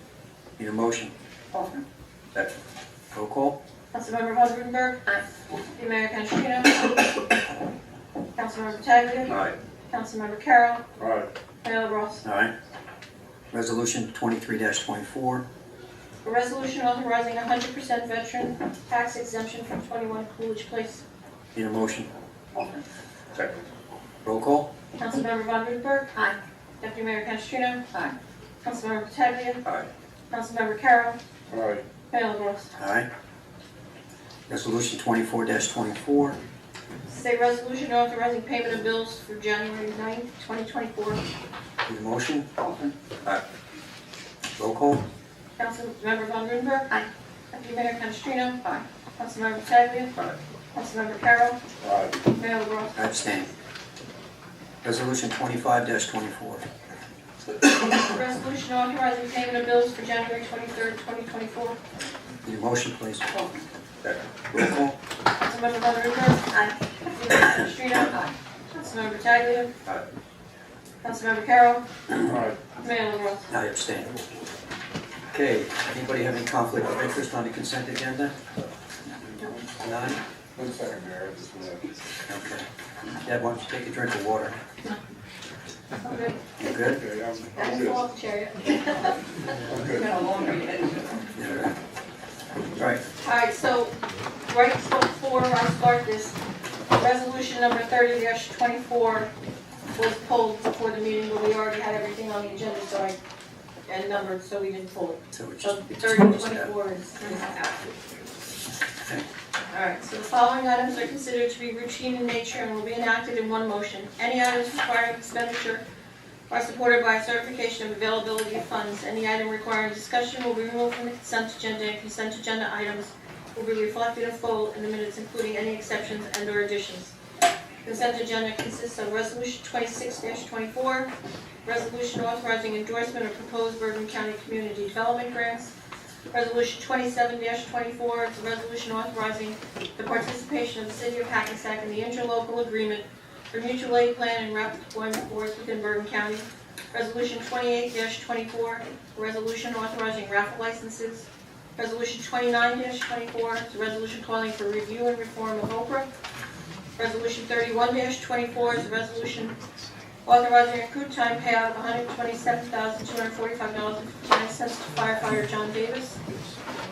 need a motion? Offer. Second. Roll call? Councilmember Von Rudenberg. Aye. Deputy Mayor Canestrino. Councilmember Pataglia. Aye. Councilmember Carroll. Aye. Mayor LaBrus. Aye. Resolution 23-24, A resolution authorizing 100% veteran tax exemption from 21 Coolidge Place. need a motion? Offer. Second. Roll call? Councilmember Von Rudenberg. Aye. Deputy Mayor Canestrino. Aye. Councilmember Pataglia. Aye. Councilmember Carroll. Aye. Mayor LaBrus. Aye. Resolution 24-24, This is a resolution authorizing payment of bills for January 9th, 2024. need a motion? Offer. Aye. Roll call? Councilmember Von Rudenberg. Aye. Deputy Mayor Canestrino. Aye. Councilmember Pataglia. Aye. Councilmember Carroll. Aye. Mayor LaBrus. I abstain. Resolution 25-24, Resolution authorizing payment of bills for January 23rd, 2024. need a motion, please? Offer. Second. Roll call? Councilmember Von Rudenberg. Aye. Deputy Mayor Canestrino. Aye. Councilmember Pataglia. Aye. Councilmember Carroll. Aye. Mayor LaBrus. I abstain. Okay, anybody have any conflict of interest on the consent agenda? None? 1 second, Mayor. Just a minute. Okay. Deb, why don't you take a drink of water? Okay. You good? Okay, I'm That's good. all the chair. I'm good. Been a long weekend. Yeah. Right, All right, so right before I start this, resolution number 30-24 was pulled before the meeting, but we already had everything on the agenda, and numbered, so we didn't pull it. so it's So just. 30-24 is out. Okay. All right, so the following items are considered to be routine in nature and will be enacted in one motion. Any items requiring expenditure are supported by a certification of availability of funds. Any item requiring discussion will be removed from the consent agenda, and consent agenda items will be reflected in full in the minutes, including any exceptions and/or additions. Consent agenda consists of Resolution 26-24, resolution authorizing endorsement of proposed Bergen County Community Development Grants. Resolution 27-24 is a resolution authorizing the participation of the City of Hackensack in the interlocal agreement for mutual aid plan and rapid deployment boards within Bergen County. Resolution 28-24, a resolution authorizing raffle licenses. Resolution 29-24 is a resolution calling for review and reform of Oprah. Resolution 31-24 is a resolution authorizing accrued time payout of $127,245.59 to firefighter John Davis.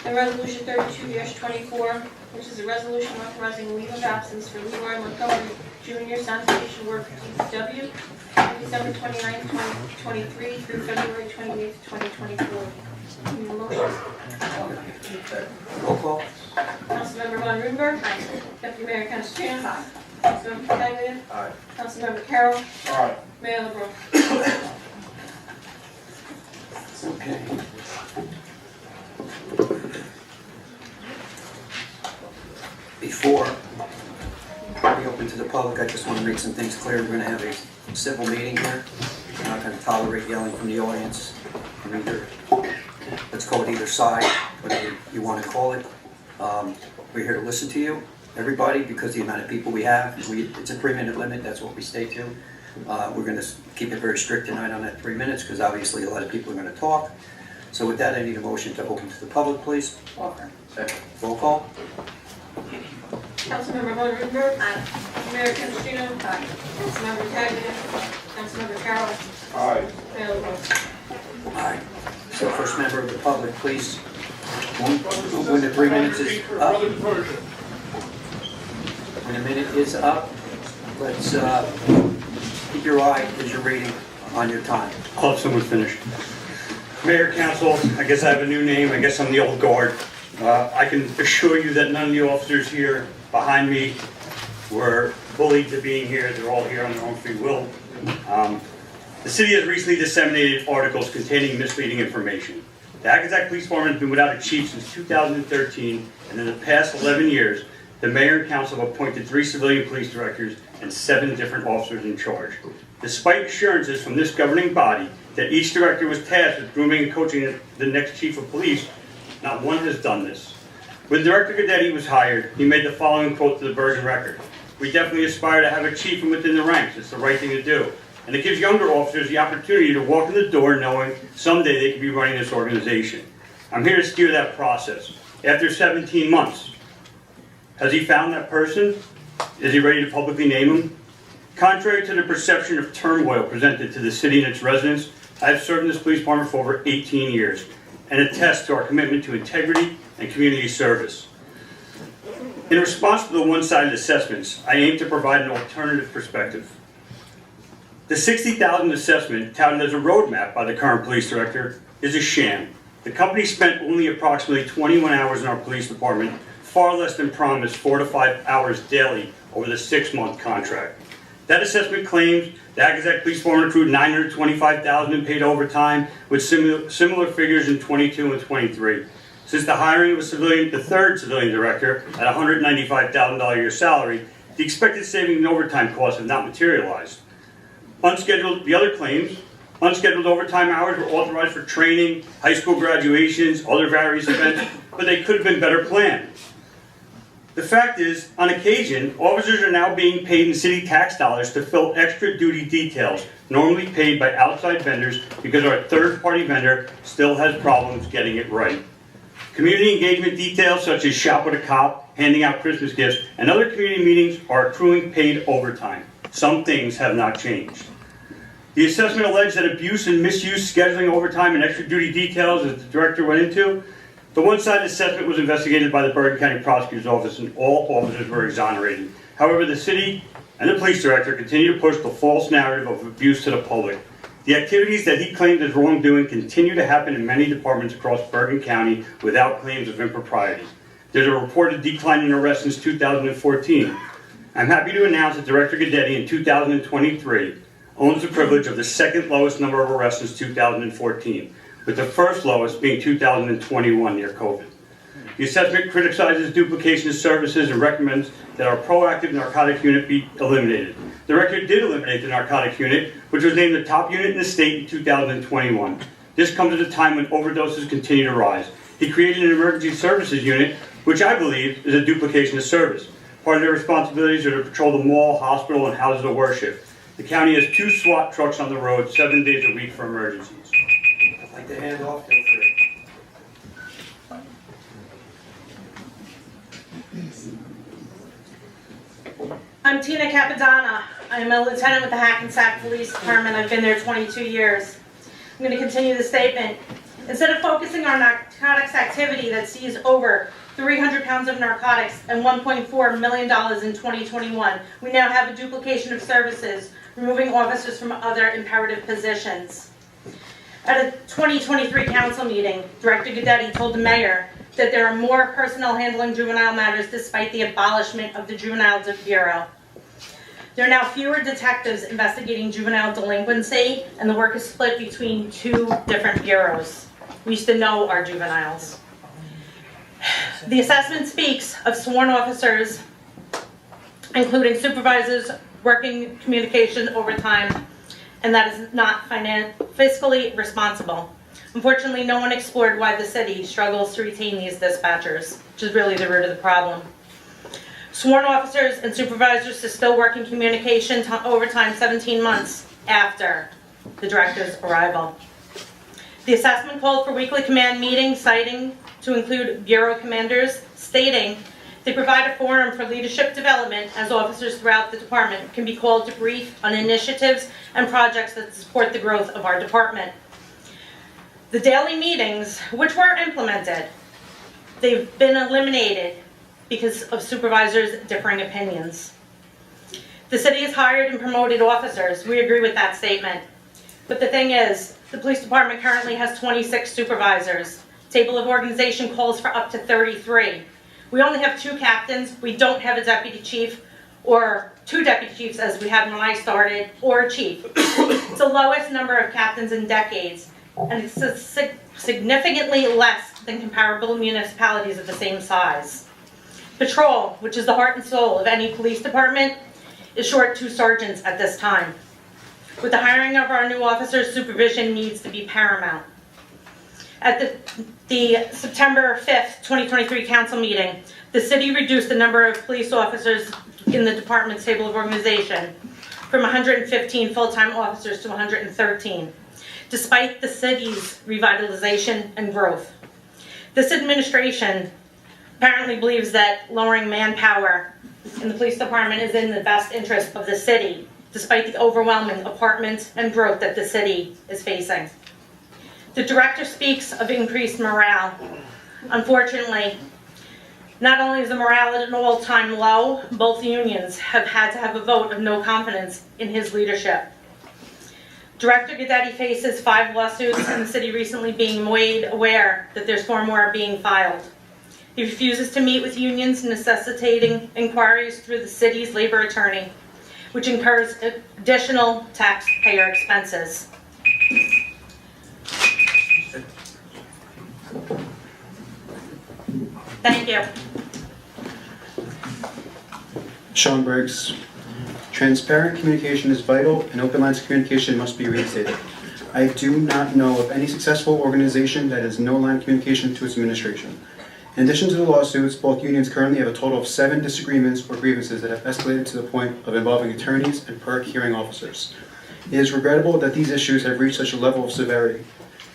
And Resolution 32-24, which is a resolution authorizing leave of absence for Leroy Montgomery Jr. sanitation worker DPW, December 29, 2023 through February 28, 2024. Need a motion? Roll call. Councilmember Von Rudenberg. Deputy Mayor Canestrino. Councilmember Pataglia. Aye. Councilmember Carroll. Aye. Mayor LaBrus. Okay. Before we open to the public, I just want to make some things clear. We're going to have a civil meeting here. We're not going to tolerate yelling from the audience from either, let's call it either side, whatever you want to call it. We're here to listen to you, everybody, because the amount of people we have, it's a 3-minute limit, that's what we stay to. We're going to keep it very strict tonight on that 3 minutes, because obviously a lot of people are going to talk. So with that, I need a motion to open to the public, please. Offer. Second. Roll call. Councilmember Von Rudenberg. Mayor Canestrino. Councilmember Pataglia. Councilmember Carroll. Aye. Mayor LaBrus. Aye. So first member of the public, please. When the 3 minutes is up. When a minute is up, let's keep your eye as you're reading on your time. I'll let someone finish. Mayor, Council, I guess I have a new name. I guess I'm the old guard. I can assure you that none of the officers here behind me were bullied to being here. They're all here on their own free will. The city has recently disseminated articles containing misleading information. The Hackensack Police Department has been without a chief since 2013, and in the past 11 years, the mayor and council have appointed 3 civilian police directors and 7 different officers in charge. Despite assurances from this governing body that each director was tasked with grooming and coaching the next chief of police, not one has done this. When Director Guidetti was hired, he made the following quote to the Bergen Record: "We definitely aspire to have a chief from within the ranks. It's the right thing to do. And it gives younger officers the opportunity to walk in the door knowing someday they could be running this organization." I'm here to steer that process. After 17 months, has he found that person? Is he ready to publicly name him? Contrary to the perception of turmoil presented to the city and its residents, I have served in this police department for over 18 years and attest to our commitment to integrity and community service. In response to the one-sided assessments, I aim to provide an alternative perspective. The 60,000 assessment touted as a roadmap by the current police director is a sham. The company spent only approximately 21 hours in our police department, far less than promised 4 to 5 hours daily over the 6-month contract. That assessment claims the Hackensack Police Department accrued $925,000 in paid overtime, with similar figures in 22 and 23. Since the hiring of the third civilian director at $195,000 a year salary, the expected savings in overtime costs have not materialized. The other claims, unscheduled overtime hours were authorized for training, high school graduations, other various events, but they could have been better planned. The fact is, on occasion, officers are now being paid in city tax dollars to fill extra duty details normally paid by outside vendors because our third-party vendor still has problems getting it right. Community engagement details such as shop with a cop, handing out Christmas gifts, and other community meetings are accruing paid overtime. Some things have not changed. The assessment alleged that abuse and misuse scheduling overtime and extra duty details, as the director went into. The one-sided assessment was investigated by the Bergen County Prosecutor's Office and all officers were exonerated. However, the city and the police director continue to push the false narrative of abuse to the public. The activities that he claimed as wrongdoing continue to happen in many departments across Bergen County without claims of impropriety. There's a reported decline in arrests since 2014. I'm happy to announce that Director Guidetti in 2023 owns the privilege of the second lowest number of arrests since 2014. With the first lowest being 2021 near COVID. The assessment criticizes duplication of services and recommends that our proactive narcotics unit be eliminated. The record did eliminate the narcotics unit, which was named the top unit in the state in 2021. This comes at a time when overdoses continue to rise. He created an emergency services unit, which I believe is a duplication of service. Part of their responsibilities are to patrol the mall, hospital, and houses of worship. The county has 2 SWAT trucks on the road 7 days a week for emergencies. I'd like to hand off, feel free. I'm Tina Capadonna. I'm a lieutenant with the Hackensack Police Department. I've been there 22 years. I'm going to continue the statement. Instead of focusing on narcotics activity that seized over 300 pounds of narcotics and $1.4 million in 2021, we now have a duplication of services, removing officers from other imperative positions. At a 2023 council meeting, Director Guidetti told the mayor that there are more personnel handling juvenile matters despite the abolishment of the Juvenile Bureau. There are now fewer detectives investigating juvenile delinquency, and the work is split between 2 different bureaus. We used to know our juveniles. The assessment speaks of sworn officers, including supervisors, working communication overtime, and that is not fiscally responsible. Unfortunately, no one explored why the city struggles to retain these dispatchers, which is really the root of the problem. Sworn officers and supervisors are still working communication overtime 17 months after the director's arrival. The assessment called for weekly command meetings, citing to include bureau commanders, stating they provide a forum for leadership development as officers throughout the department can be called to brief on initiatives and projects that support the growth of our department. The daily meetings, which were implemented, they've been eliminated because of supervisors' differing opinions. The city has hired and promoted officers. We agree with that statement. But the thing is, the police department currently has 26 supervisors. Table of organization calls for up to 33. We only have 2 captains. We don't have a deputy chief, or 2 deputy chiefs as we had when I started, or a chief. It's the lowest number of captains in decades, and it's significantly less than comparable municipalities of the same size. Patrol, which is the heart and soul of any police department, is short 2 sergeants at this time. With the hiring of our new officers, supervision needs to be paramount. At the September 5th, 2023 council meeting, the city reduced the number of police officers in the department's table of organization from 115 full-time officers to 113, despite the city's revitalization and growth. This administration apparently believes that lowering manpower in the police department is in the best interest of the city, despite the overwhelming apartment and growth that the city is facing. The director speaks of increased morale. Unfortunately, not only is the morale at an all-time low, both unions have had to have a vote of no confidence in his leadership. Director Guidetti faces 5 lawsuits, and the city recently being made aware that there's 4 more being filed. He refuses to meet with unions, necessitating inquiries through the city's labor attorney, which incurs additional taxpayer expenses. Thank you. Sean Briggs. Transparent communication is vital, and open lines of communication must be reinstated. I do not know of any successful organization that has no line of communication to its administration. In addition to the lawsuits, both unions currently have a total of 7 disagreements or grievances that have escalated to the point of involving attorneys and PERC hearing officers. It is regrettable that these issues have reached such a level of severity.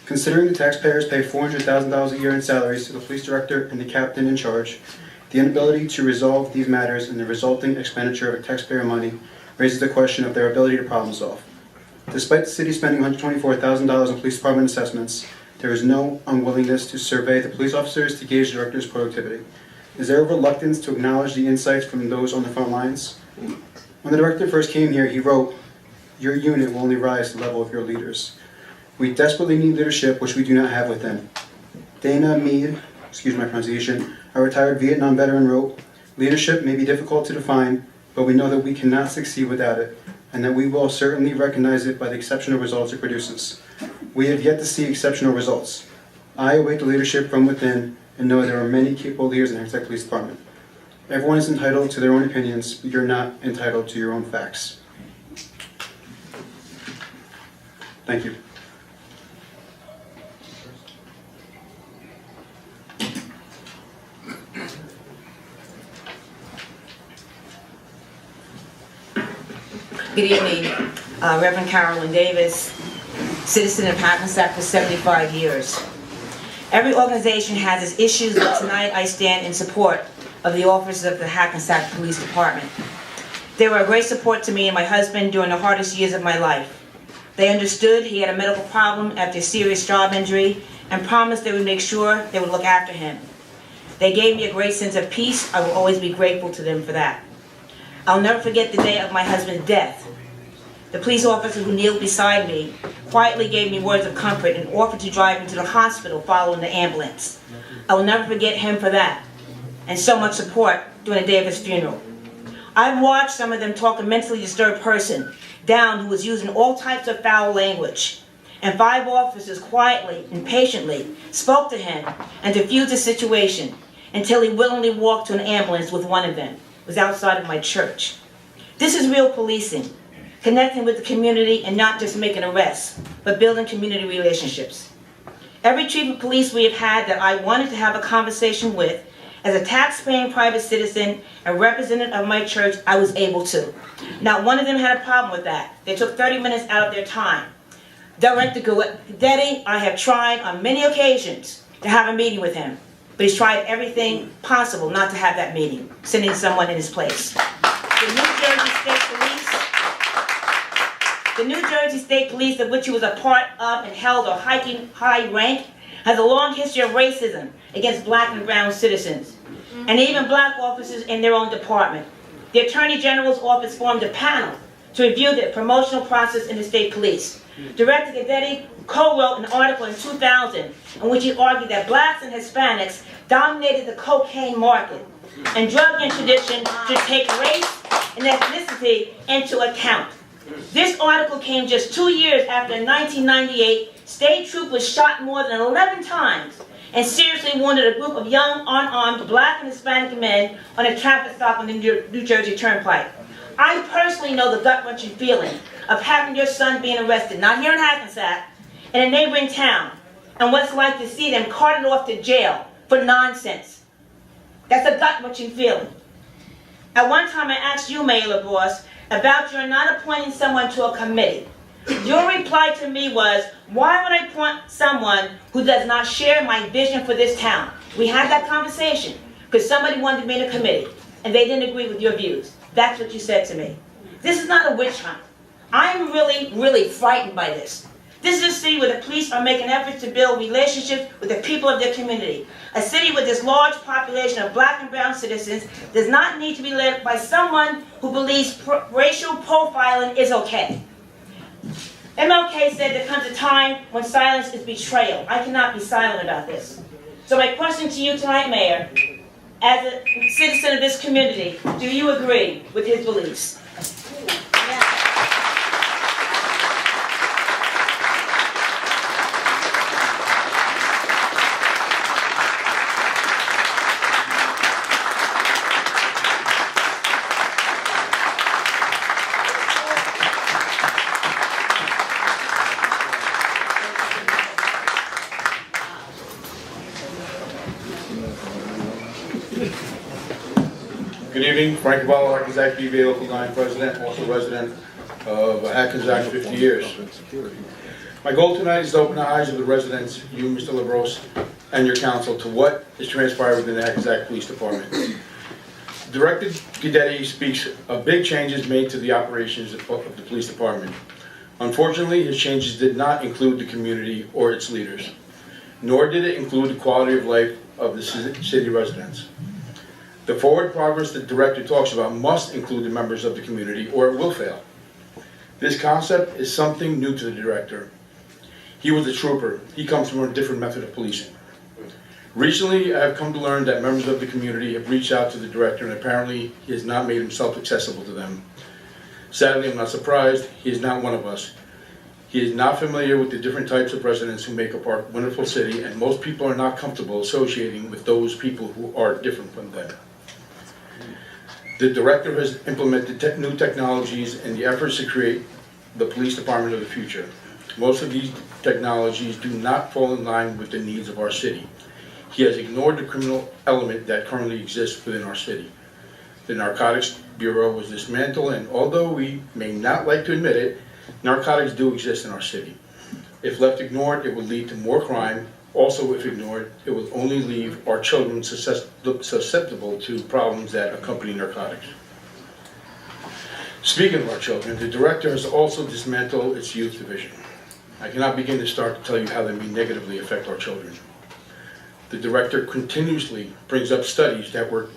Considering the taxpayers pay $400,000 a year in salaries to the police director and the captain in charge, the inability to resolve these matters and the resulting expenditure of taxpayer money raises the question of their ability to problem solve. Despite the city spending $124,000 on police department assessments, there is no unwillingness to survey the police officers to gauge the director's productivity. Is there a reluctance to acknowledge the insights from those on the front lines? When the director first came here, he wrote, "Your unit will only rise to the level of your leaders." We desperately need leadership, which we do not have within. Dana Mead, excuse my pronunciation, a retired Vietnam veteran, wrote, "Leadership may be difficult to define, but we know that we cannot succeed without it, and that we will certainly recognize it by the exceptional results it produces. We have yet to see exceptional results. I await the leadership from within and know there are many capable leaders in the Hackensack Police Department. Everyone is entitled to their own opinions, but you're not entitled to your own facts." Thank you. Good evening, Reverend Carolyn Davis, citizen of Hackensack for 75 years. Every organization has its issues, but tonight I stand in support of the officers of the Hackensack Police Department. They were a great support to me and my husband during the hardest years of my life. They understood he had a medical problem after a serious job injury, and promised they would make sure they would look after him. They gave me a great sense of peace. I will always be grateful to them for that. I'll never forget the day of my husband's death. The police officer who kneeled beside me quietly gave me words of comfort and offered to drive me to the hospital following the ambulance. I will never forget him for that, and so much support during the day of his funeral. I've watched some of them talk a mentally disturbed person down who was using all types of foul language, and 5 officers quietly and patiently spoke to him and diffused the situation until he willingly walked to an ambulance with one of them. It was outside of my church. This is real policing, connecting with the community and not just making arrests, but building community relationships. Every chief of police we have had that I wanted to have a conversation with, as a tax-paying private citizen and representative of my church, I was able to. Not one of them had a problem with that. They took 30 minutes out of their time. Director Guidetti, I have tried on many occasions to have a meeting with him, but he's tried everything possible not to have that meeting, sending someone in his place. The New Jersey State Police, of which he was a part of and held a high rank, has a long history of racism against black and brown citizens, and even black officers in their own department. The Attorney General's office formed a panel to review the promotional process in the state police. Director Guidetti co-wrote an article in 2000 in which he argued that blacks and Hispanics dominated the cocaine market, and drug interdiction should take race and ethnicity into account. This article came just 2 years after in 1998, state troop was shot more than 11 times and seriously wounded a group of young, unarmed black and Hispanic men on a traffic stop on the New Jersey Turnpike. I personally know the gut-wrenching feeling of having your son being arrested, not here in Hackensack, in a neighboring town, and what it's like to see them carted off to jail for nonsense. That's a gut-wrenching feeling. At one time I asked you, Mayor LaBrosse, about your not appointing someone to a committee. Your reply to me was, why would I appoint someone who does not share my vision for this town? We had that conversation because somebody wanted me in a committee and they didn't agree with your views. That's what you said to me. This is not a witch hunt. I'm really, really frightened by this. This is a city where the police are making efforts to build relationships with the people of their community. A city with this large population of black and brown citizens does not need to be led by someone who believes racial profiling is okay. MLK said there comes a time when silence is betrayal. I cannot be silent about this. So my question to you tonight, Mayor, as a citizen of this community, do you agree with his beliefs? Good evening, Frank Cavallo, Hackensack DBA Local 9 President, also resident of Hackensack 50 years. My goal tonight is to open the eyes of the residents, you, Mr. LaBrosse, and your council to what is transpiring within the Hackensack Police Department. Director Guidetti speaks of big changes made to the operations of the police department. Unfortunately, his changes did not include the community or its leaders, nor did it include the quality of life of the city residents. The forward progress the director talks about must include the members of the community or it will fail. This concept is something new to the director. He was a trooper. He comes from a different method of policing. Recently, I have come to learn that members of the community have reached out to the director and apparently he has not made himself accessible to them. Sadly, I'm not surprised. He is not one of us. He is not familiar with the different types of residents who make up our wonderful city, and most people are not comfortable associating with those people who are different from them. The director has implemented new technologies in the efforts to create the police department of the future. Most of these technologies do not fall in line with the needs of our city. He has ignored the criminal element that currently exists within our city. The Narcotics Bureau was dismantled, and although we may not like to admit it, narcotics do exist in our city. If left ignored, it will lead to more crime. Also, if ignored, it will only leave our children susceptible to problems that accompany narcotics. Speaking of our children, the director has also dismantled its youth division. I cannot begin to start to tell you how they may negatively affect our children. The director continuously brings up studies that were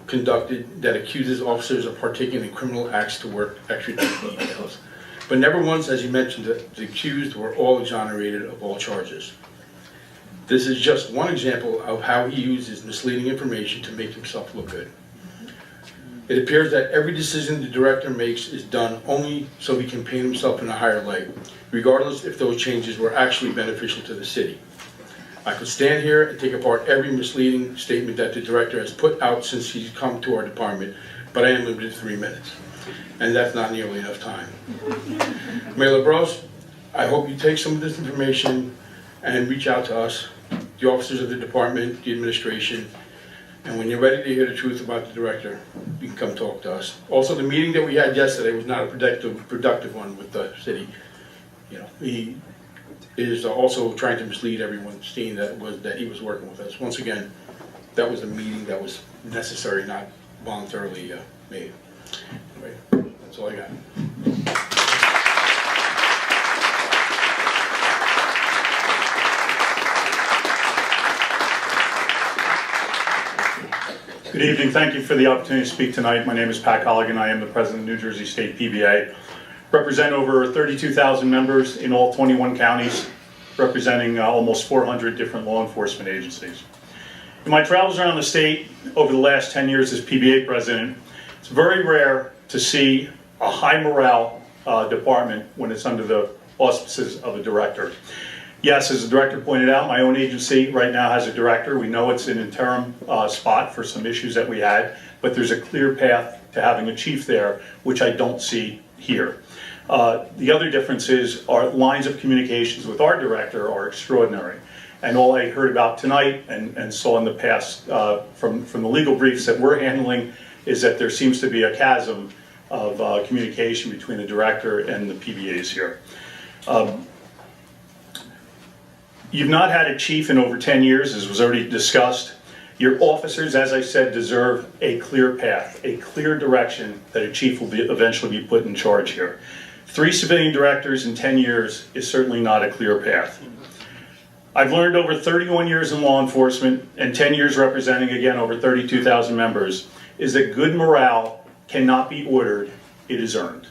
conducted that accuses officers of partaking in criminal acts to work extradition details. But never once has he mentioned that the accused were all exonerated of all charges. This is just one example of how he uses misleading information to make himself look good. It appears that every decision the director makes is done only so he can paint himself in a higher light, regardless if those changes were actually beneficial to the city. I could stand here and take apart every misleading statement that the director has put out since he's come to our department, but I am limited to 3 minutes, and that's not nearly enough time. Mayor LaBrose, I hope you take some of this information and reach out to us, the officers of the department, the administration, and when you're ready to hear the truth about the director, you can come talk to us. Also, the meeting that we had yesterday was not a productive one with the city. You know, he is also trying to mislead everyone, seeing that he was working with us. Once again, that was a meeting that was necessary, not voluntarily made. Anyway, that's all I got. Good evening. Thank you for the opportunity to speak tonight. My name is Pat Colligan. I am the president of New Jersey State PBA. Represent over 32,000 members in all 21 counties, representing almost 400 different law enforcement agencies. In my travels around the state over the last 10 years as PBA president, it's very rare to see a high morale department when it's under the auspices of a director. Yes, as the director pointed out, my own agency right now has a director. We know it's an interim spot for some issues that we had, but there's a clear path to having a chief there, which I don't see here. The other difference is our lines of communications with our director are extraordinary. And all I heard about tonight and saw in the past from the legal briefs that we're handling is that there seems to be a chasm of communication between the director and the PBAs here. You've not had a chief in over 10 years, as was already discussed. Your officers, as I said, deserve a clear path, a clear direction that a chief will eventually be put in charge here. 3 civilian directors in 10 years is certainly not a clear path. I've learned over 31 years in law enforcement and 10 years representing, again, over 32,000 members, is that good morale cannot be ordered, it is earned.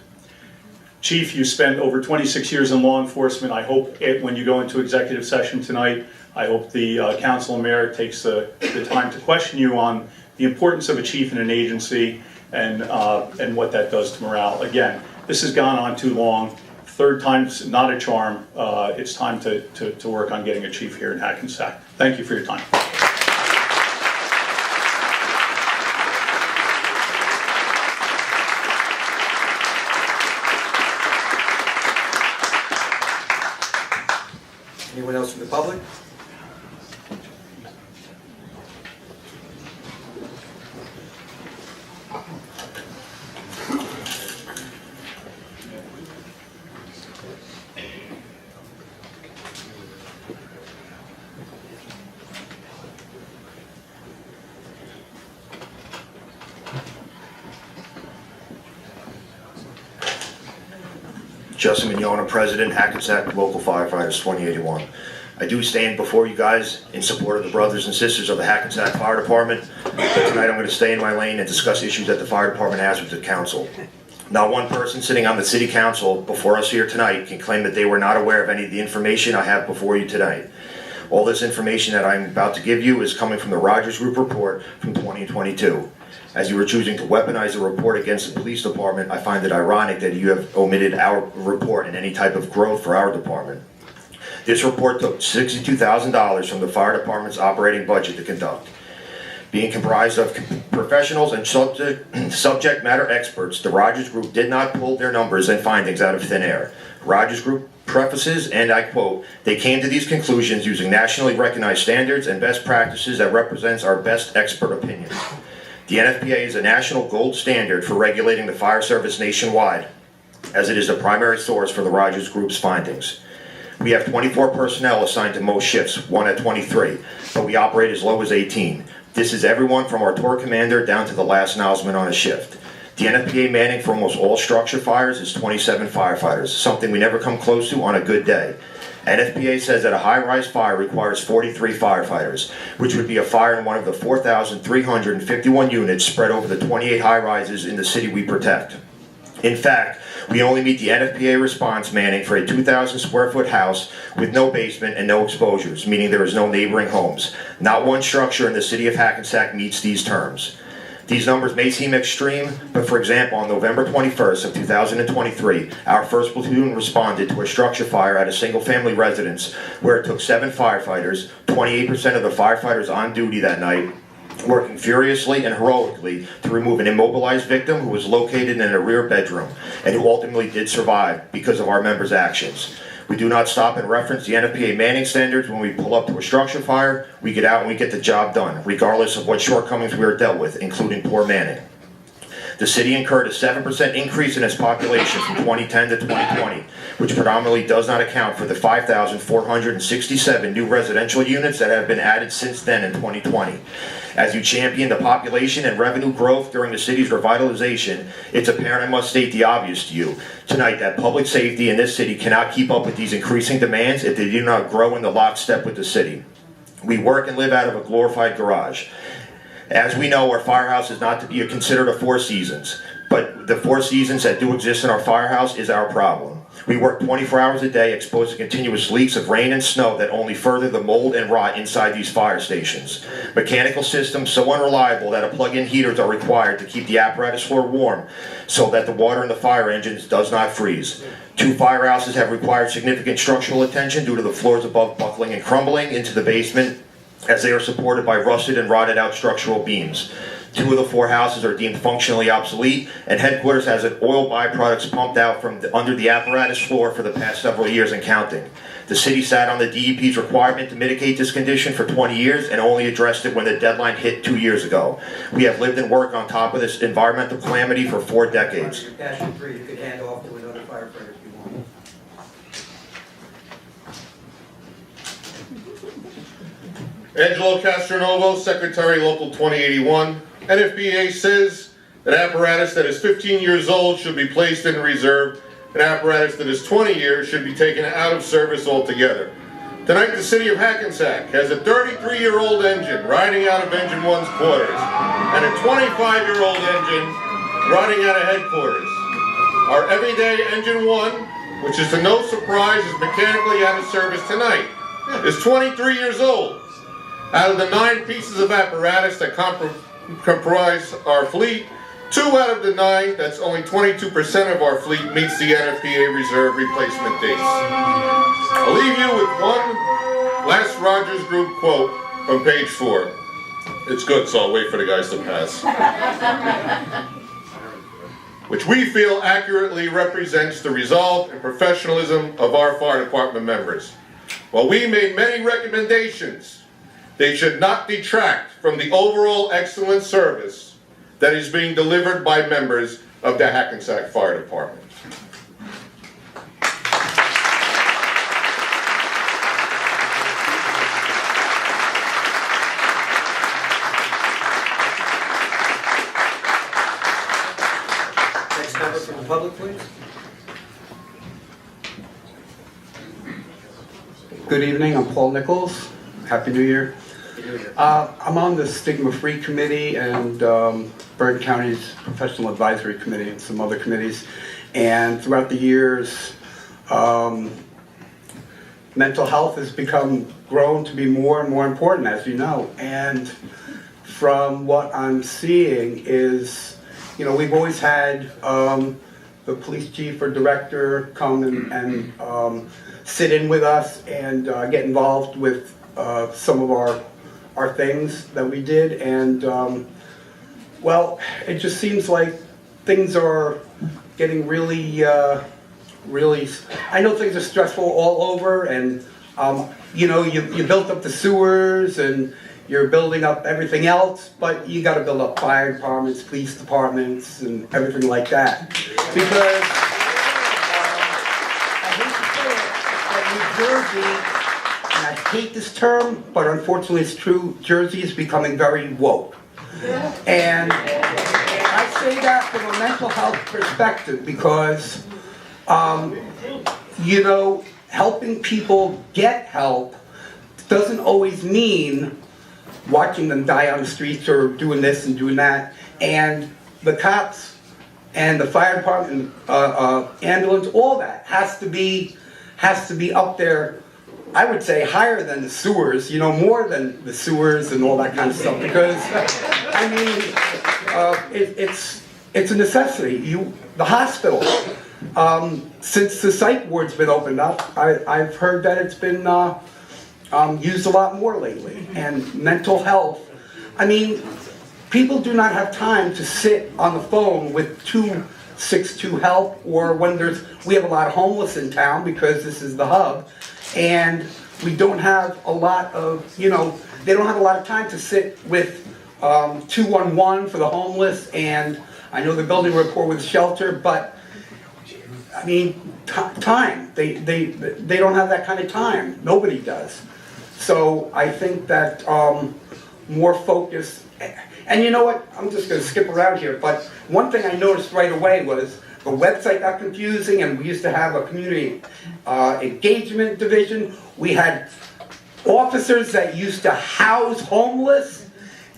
Chief, you spent over 26 years in law enforcement. I hope when you go into executive session tonight, I hope the council and mayor takes the time to question you on the importance of a chief in an agency and what that does to morale. Again, this has gone on too long. 3rd time's not a charm. It's time to work on getting a chief here in Hackensack. Thank you for your time. Anyone else from the public? Justin Mignona, President, Hackensack Local Firefighters 2081. I do stand before you guys in support of the brothers and sisters of the Hackensack Fire Department. But tonight I'm going to stay in my lane and discuss issues that the fire department has with the council. Not one person sitting on the city council before us here tonight can claim that they were not aware of any of the information I have before you tonight. All this information that I'm about to give you is coming from the Rogers Group report from 2022. As you were choosing to weaponize the report against the police department, I find it ironic that you have omitted our report and any type of growth for our department. This report took $62,000 from the fire department's operating budget to conduct. Being comprised of professionals and subject matter experts, the Rogers Group did not pull their numbers and findings out of thin air. Rogers Group prefaces, and I quote, "They came to these conclusions using nationally recognized standards and best practices that represents our best expert opinions." The NFPA is a national gold standard for regulating the fire service nationwide, as it is the primary source for the Rogers Group's findings. We have 24 personnel assigned to most shifts, 1 at 23, but we operate as low as 18. This is everyone from our tour commander down to the last noseman on a shift. The NFPA manning for almost all structure fires is 27 firefighters, something we never come close to on a good day. NFPA says that a high-rise fire requires 43 firefighters, which would be a fire in one of the 4,351 units spread over the 28 high-rises in the city we protect. In fact, we only meet the NFPA response manning for a 2,000 square foot house with no basement and no exposures, meaning there is no neighboring homes. Not one structure in the city of Hackensack meets these terms. These numbers may seem extreme, but for example, on November 21st of 2023, our 1st platoon responded to a structure fire at a single-family residence where it took 7 firefighters, 28% of the firefighters on duty that night, working furiously and heroically to remove an immobilized victim who was located in a rear bedroom and who ultimately did survive because of our members' actions. We do not stop and reference the NFPA manning standards when we pull up to a structure fire. We get out and we get the job done, regardless of what shortcomings we are dealt with, including poor manning. The city incurred a 7% increase in its population from 2010 to 2020, which predominantly does not account for the 5,467 new residential units that have been added since then in 2020. As you champion the population and revenue growth during the city's revitalization, it's apparent I must state the obvious to you tonight that public safety in this city cannot keep up with these increasing demands if they do not grow in the lockstep with the city. We work and live out of a glorified garage. As we know, our firehouse is not to be considered a Four Seasons, but the Four Seasons that do exist in our firehouse is our problem. We work 24 hours a day exposed to continuous leaks of rain and snow that only further the mold and rot inside these fire stations. Mechanical systems so unreliable that plug-in heaters are required to keep the apparatus floor warm so that the water in the fire engines does not freeze. 2 firehouses have required significant structural attention due to the floors above buckling and crumbling into the basement as they are supported by rusted and rotted out structural beams. 2 of the 4 houses are deemed functionally obsolete, and headquarters has oil byproducts pumped out from under the apparatus floor for the past several years and counting. The city sat on the DEP's requirement to mitigate this condition for 20 years and only addressed it when the deadline hit 2 years ago. We have lived and worked on top of this environmental calamity for 4 decades. You could hand off to another firefighter if you want. Angelo Castronovo, Secretary Local 2081. NFPA says an apparatus that is 15 years old should be placed in reserve. An apparatus that is 20 years should be taken out of service altogether. Tonight, the city of Hackensack has a 33-year-old engine riding out of Engine 1's quarters and a 25-year-old engine riding out of headquarters. Our everyday Engine 1, which is to no surprise is mechanically out of service tonight, is 23 years old. Out of the 9 pieces of apparatus that comprise our fleet, 2 out of the 9, that's only 22% of our fleet, meets the NFPA reserve replacement dates. I'll leave you with one last Rogers Group quote from page 4. It's good, so I'll wait for the guys to pass. Which we feel accurately represents the resolve and professionalism of our fire department members. While we made many recommendations, they should not detract from the overall excellent service that is being delivered by members of the Hackensack Fire Department. Next member from the public, please. Good evening, I'm Paul Nichols. Happy New Year. I'm on the Stigma-Free Committee and Bergen County's Professional Advisory Committee and some other committees. And throughout the years, mental health has grown to be more and more important, as you know. And from what I'm seeing is, you know, we've always had the police chief or director come and sit in with us and get involved with some of our things that we did, and well, it just seems like things are getting really, I know things are stressful all over, and you know, you built up the sewers and you're building up everything else, but you got to build up fire departments, police departments, and everything like that. Because I hate to say it, but New Jersey, and I hate this term, but unfortunately it's true, Jersey is becoming very woke. And I say that from a mental health perspective because, you know, helping people get help doesn't always mean watching them die on the streets or doing this and doing that. And the cops and the fire department, ambulance, all that has to be up there. I would say higher than the sewers, you know, more than the sewers and all that kind of stuff. Because I mean, it's a necessity. The hospital, since the psych ward's been opened up, I've heard that it's been used a lot more lately. And mental health. I mean, people do not have time to sit on the phone with 262 help, or when we have a lot of homeless in town because this is the hub, and we don't have a lot of, you know, they don't have a lot of time to sit with 211 for the homeless, and I know they're building a rapport with the shelter, but I mean, time. They don't have that kind of time. Nobody does. So I think that more focus. And you know what? I'm just going to skip around here. But one thing I noticed right away was the website got confusing, and we used to have a community engagement division. We had officers that used to house homeless,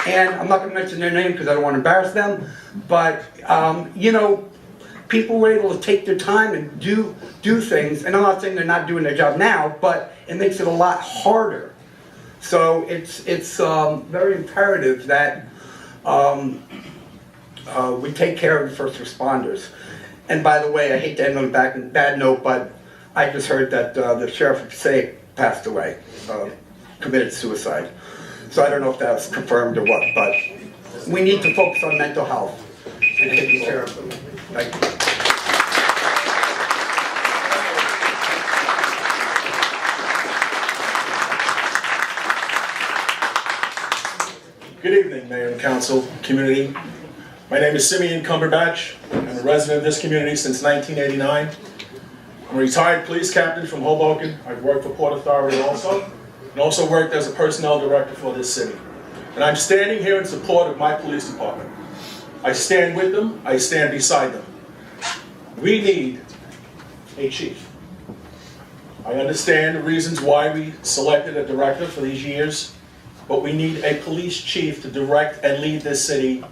and I'm not going to mention their name because I don't want to embarrass them. But you know, people were able to take their time and do things. And I'm not saying they're not doing their job now, but it makes it a lot harder. So it's very imperative that we take care of the first responders. And by the way, I hate to end on a bad note, but I just heard that the sheriff of Passaic passed away, committed suicide. So I don't know if that was confirmed or what, but we need to focus on mental health and taking care of them. Thank you. Good evening, Mayor and Council, community. My name is Simeon Cumberbatch. I'm a resident of this community since 1989. I'm a retired police captain from Hoboken. I've worked for Port Authority also, and also worked as a personnel director for this city. And I'm standing here in support of my police department. I stand with them, I stand beside them. We need a chief. I understand the reasons why we selected a director for these years, but we need a police chief to direct and lead this city,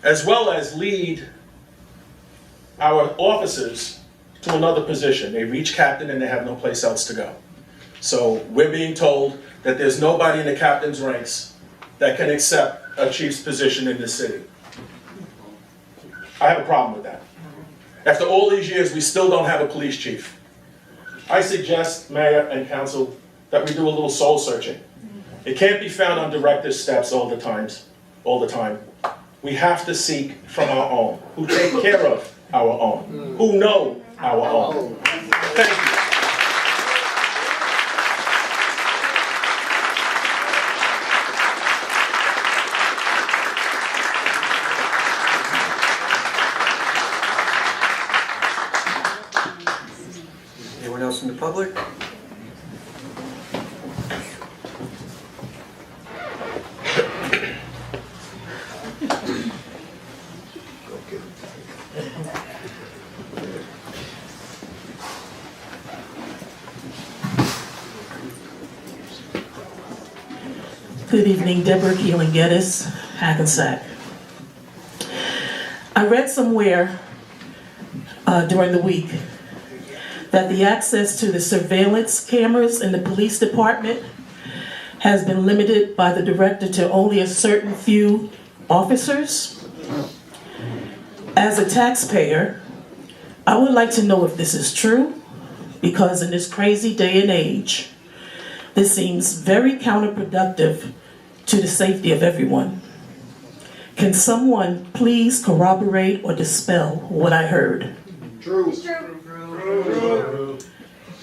as well as lead our officers to another position. They reach captain and they have no place else to go. So we're being told that there's nobody in the captain's ranks that can accept a chief's position in this city. I have a problem with that. After all these years, we still don't have a police chief. I suggest, Mayor and Council, that we do a little soul searching. It can't be found on director's steps all the time. We have to seek from our own, who take care of our own, who know our own. Thank you. Anyone else in the public? Good evening, Deborah Keeling-Geddes, Hackensack. I read somewhere during the week that the access to the surveillance cameras in the police department has been limited by the director to only a certain few officers. As a taxpayer, I would like to know if this is true, because in this crazy day and age, this seems very counterproductive to the safety of everyone. Can someone please corroborate or dispel what I heard? True. It's true.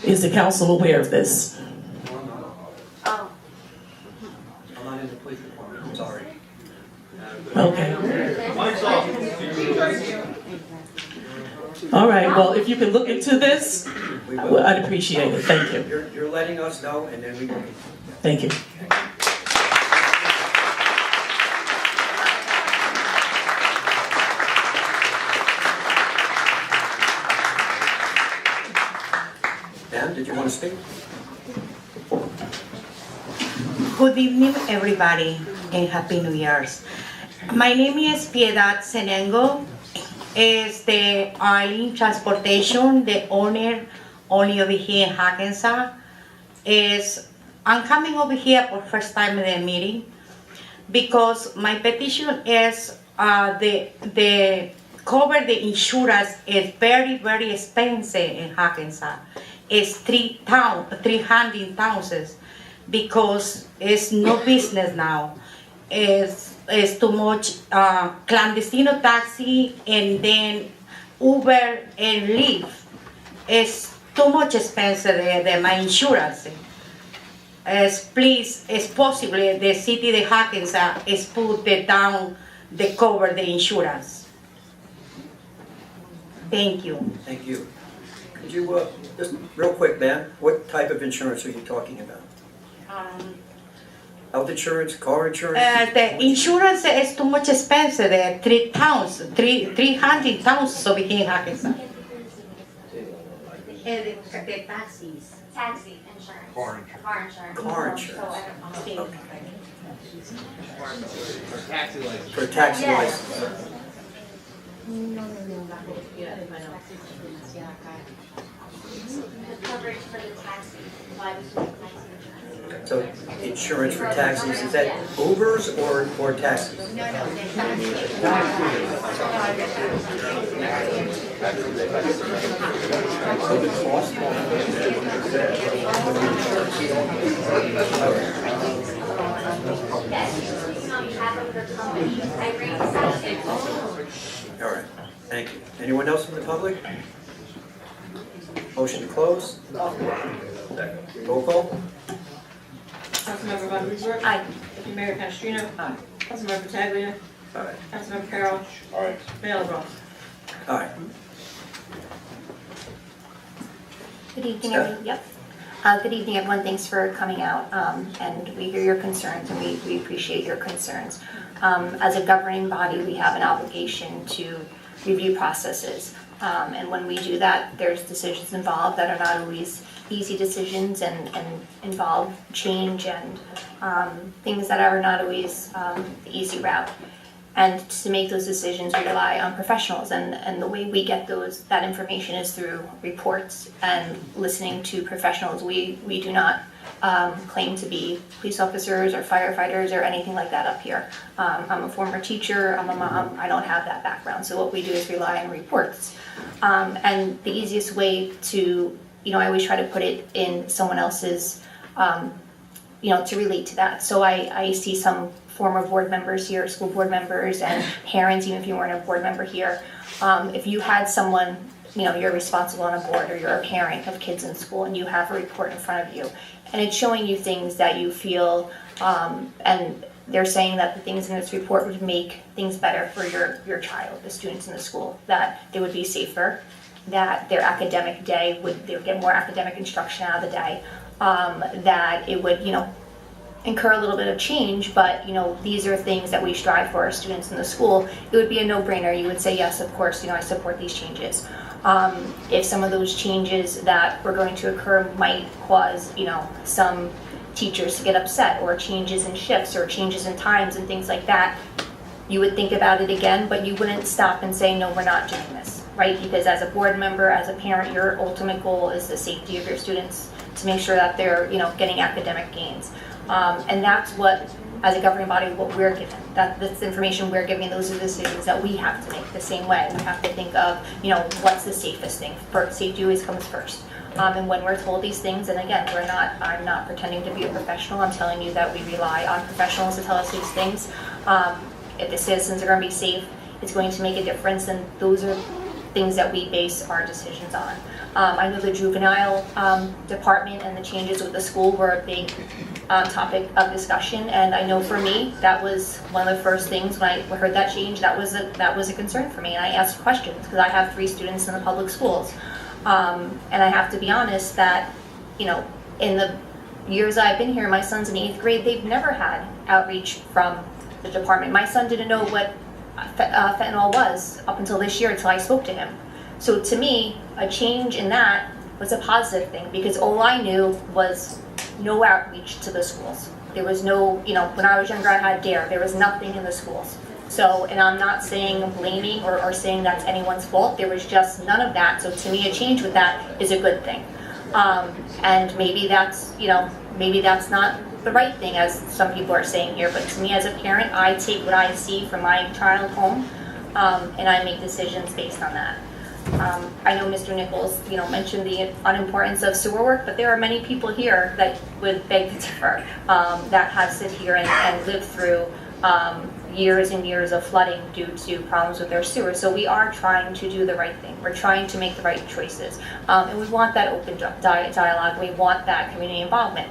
Is the council aware of this? I'm not in the police department, I'm sorry. Okay. All right, well, if you can look into this, I'd appreciate it. Thank you. You're letting us know, and then we will. Thank you. Dan, did you want to to speak? Good evening, everybody, and Happy New Year's. My name is Piedad Senengo. I'm transportation, the owner only over here in Hackensack. I'm coming over here for first time in the meeting because my petition is the cover the insurance is very, very expensive in Hackensack. It's 300,000 because it's no business now. It's too much clandestino taxi and then Uber and Lyft. It's too much expensive than my insurance. Please, it's possible the city of Hackensack is put down the cover the insurance. Thank you. Thank you. Could you, just real quick, ma'am, what type of insurance are you talking about? Health insurance, car insurance? The insurance is too much expensive. 300,000 over here in Hackensack. The taxis. Taxi insurance. Car insurance. Car insurance. Car insurance. So I don't know. For taxi Yes. license? The coverage for the taxi. So insurance for taxis, is that Ubers or taxis? So the cost? All right, thank you. Anyone else from the public? Motion to close? Roll call? Councilmember Von Rudenberg. Aye. Deputy Mayor Canestrino. Aye. Councilmember Pataglia. Aye. Councilmember Carroll. Aye. Mayor LaBrus. Aye. Good evening, Steph? everyone. Yep. Good evening, everyone. Thanks for coming out, and we hear your concerns, and we appreciate your concerns. As a governing body, we have an obligation to review processes, and when we do that, there's decisions involved that are not always easy decisions and involve change and things that are not always the easy route. And to make those decisions, we rely on professionals, and the way we get that information is through reports and listening to professionals. We do not claim to be police officers or firefighters or anything like that up here. I'm a former teacher, I'm a mom, I don't have that background. So what we do is rely on reports. And the easiest way to, I always try to put it in someone else's, to relate to that. So I see some former board members here, school board members, and parents, even if you weren't a board member here. If you had someone, you're responsible on a board, or you're a parent of kids in school, and you have a report in front of you, and it's showing you things that you feel, and they're saying that the things in this report would make things better for your child, the students in the school, that they would be safer, that their academic day they would get more academic instruction out of the day, that it would, incur a little bit of change, but these are things that we strive for our students in the school. It would be a no-brainer. You would say, yes, of course, I support these changes. If some of those changes that were going to occur might cause, some teachers to get upset, or changes in shifts, or changes in times and things like that, you would think about it again, but you wouldn't stop and say, no, we're not doing this, right? Because as a board member, as a parent, your ultimate goal is the safety of your students, to make sure that they're, getting academic gains. And that's what, as a governing body, what we're given. That's the information we're giving. Those are the decisions that we have to make the same way. We have to think of, what's the safest thing. Safety always comes first. And when we're told these things, and again, I'm not pretending to be a professional. I'm telling you that we rely on professionals to tell us these things. If the citizens are going to be safe, it's going to make a difference, and those are things that we base our decisions on. I know the juvenile department and the changes with the school were a big topic of discussion, and I know for me that was one of the first things when I heard that change. That was a concern for me, and I asked questions because I have 3 students in the public schools, and I have to be honest that in the years I've been here, my son's in 8th grade. They've never had outreach from the department. My son didn't know what fentanyl was up until this year, until I spoke to him. So to me, a change in that was a positive thing, because all I knew was no outreach to the schools. There was no, when I was younger, I had DARE. There was nothing in the schools. So, and I'm not saying blaming or saying that's anyone's fault. There was just none of that. So to me, a change with that is a good thing. And maybe that's, maybe that's not the right thing, as some people are saying here. But to me, as a parent, I take what I see from my child home, and I make decisions based on that. I know Mr. Nichols, mentioned the unimportance of sewer work, but there are many people here that would beg to differ, that have sit here and lived through years and years of flooding due to problems with their sewer. So we are trying to do the right thing. We're trying to make the right choices. And we want that open dialogue. We want that community involvement.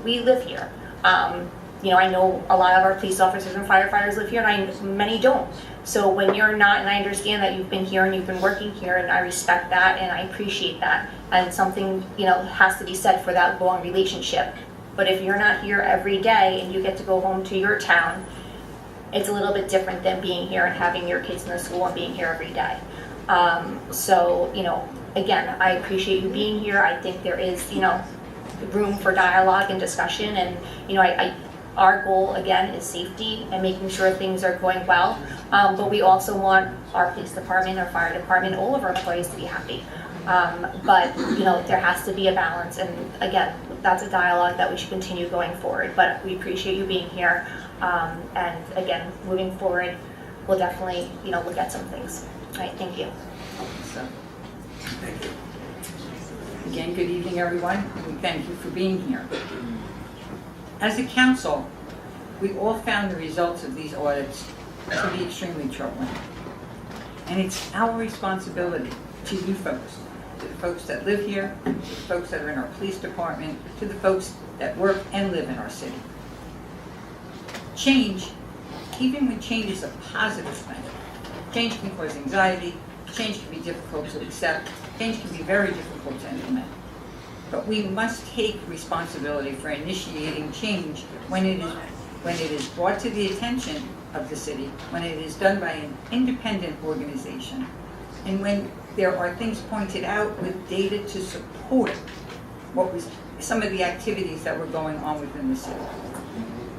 We live here. I know a lot of our police officers and firefighters live here, and many don't. So when you're not, and I understand that you've been here and you've been working here, and I respect that and I appreciate that, and something, has to be said for that long relationship. But if you're not here every day and you get to go home to your town, it's a little bit different than being here and having your kids in the school and being here every day. Again, I appreciate you being here. I think there is, room for dialogue and discussion, and, our goal, again, is safety and making sure things are going well. But we also want our police department, our fire department, all of our employees to be happy. But there has to be a balance, and again, that's a dialogue that we should continue going forward. But we appreciate you being here, and again, moving forward, we'll definitely look at some things. All right, thank you. Again, good evening, everyone, and thank you for being here. As a council, we all found the results of these audits to be extremely troubling. And it's our responsibility to you folks, to the folks that live here, to the folks that are in our police department, to the folks that work and live in our city. Change, even when change is a positive thing, change can cause anxiety, change can be difficult to accept, change can be very difficult to implement. But we must take responsibility for initiating change when it is brought to the attention of the city, when it is done by an independent organization, and when there are things pointed out with data to support what was some of the activities that were going on within the city.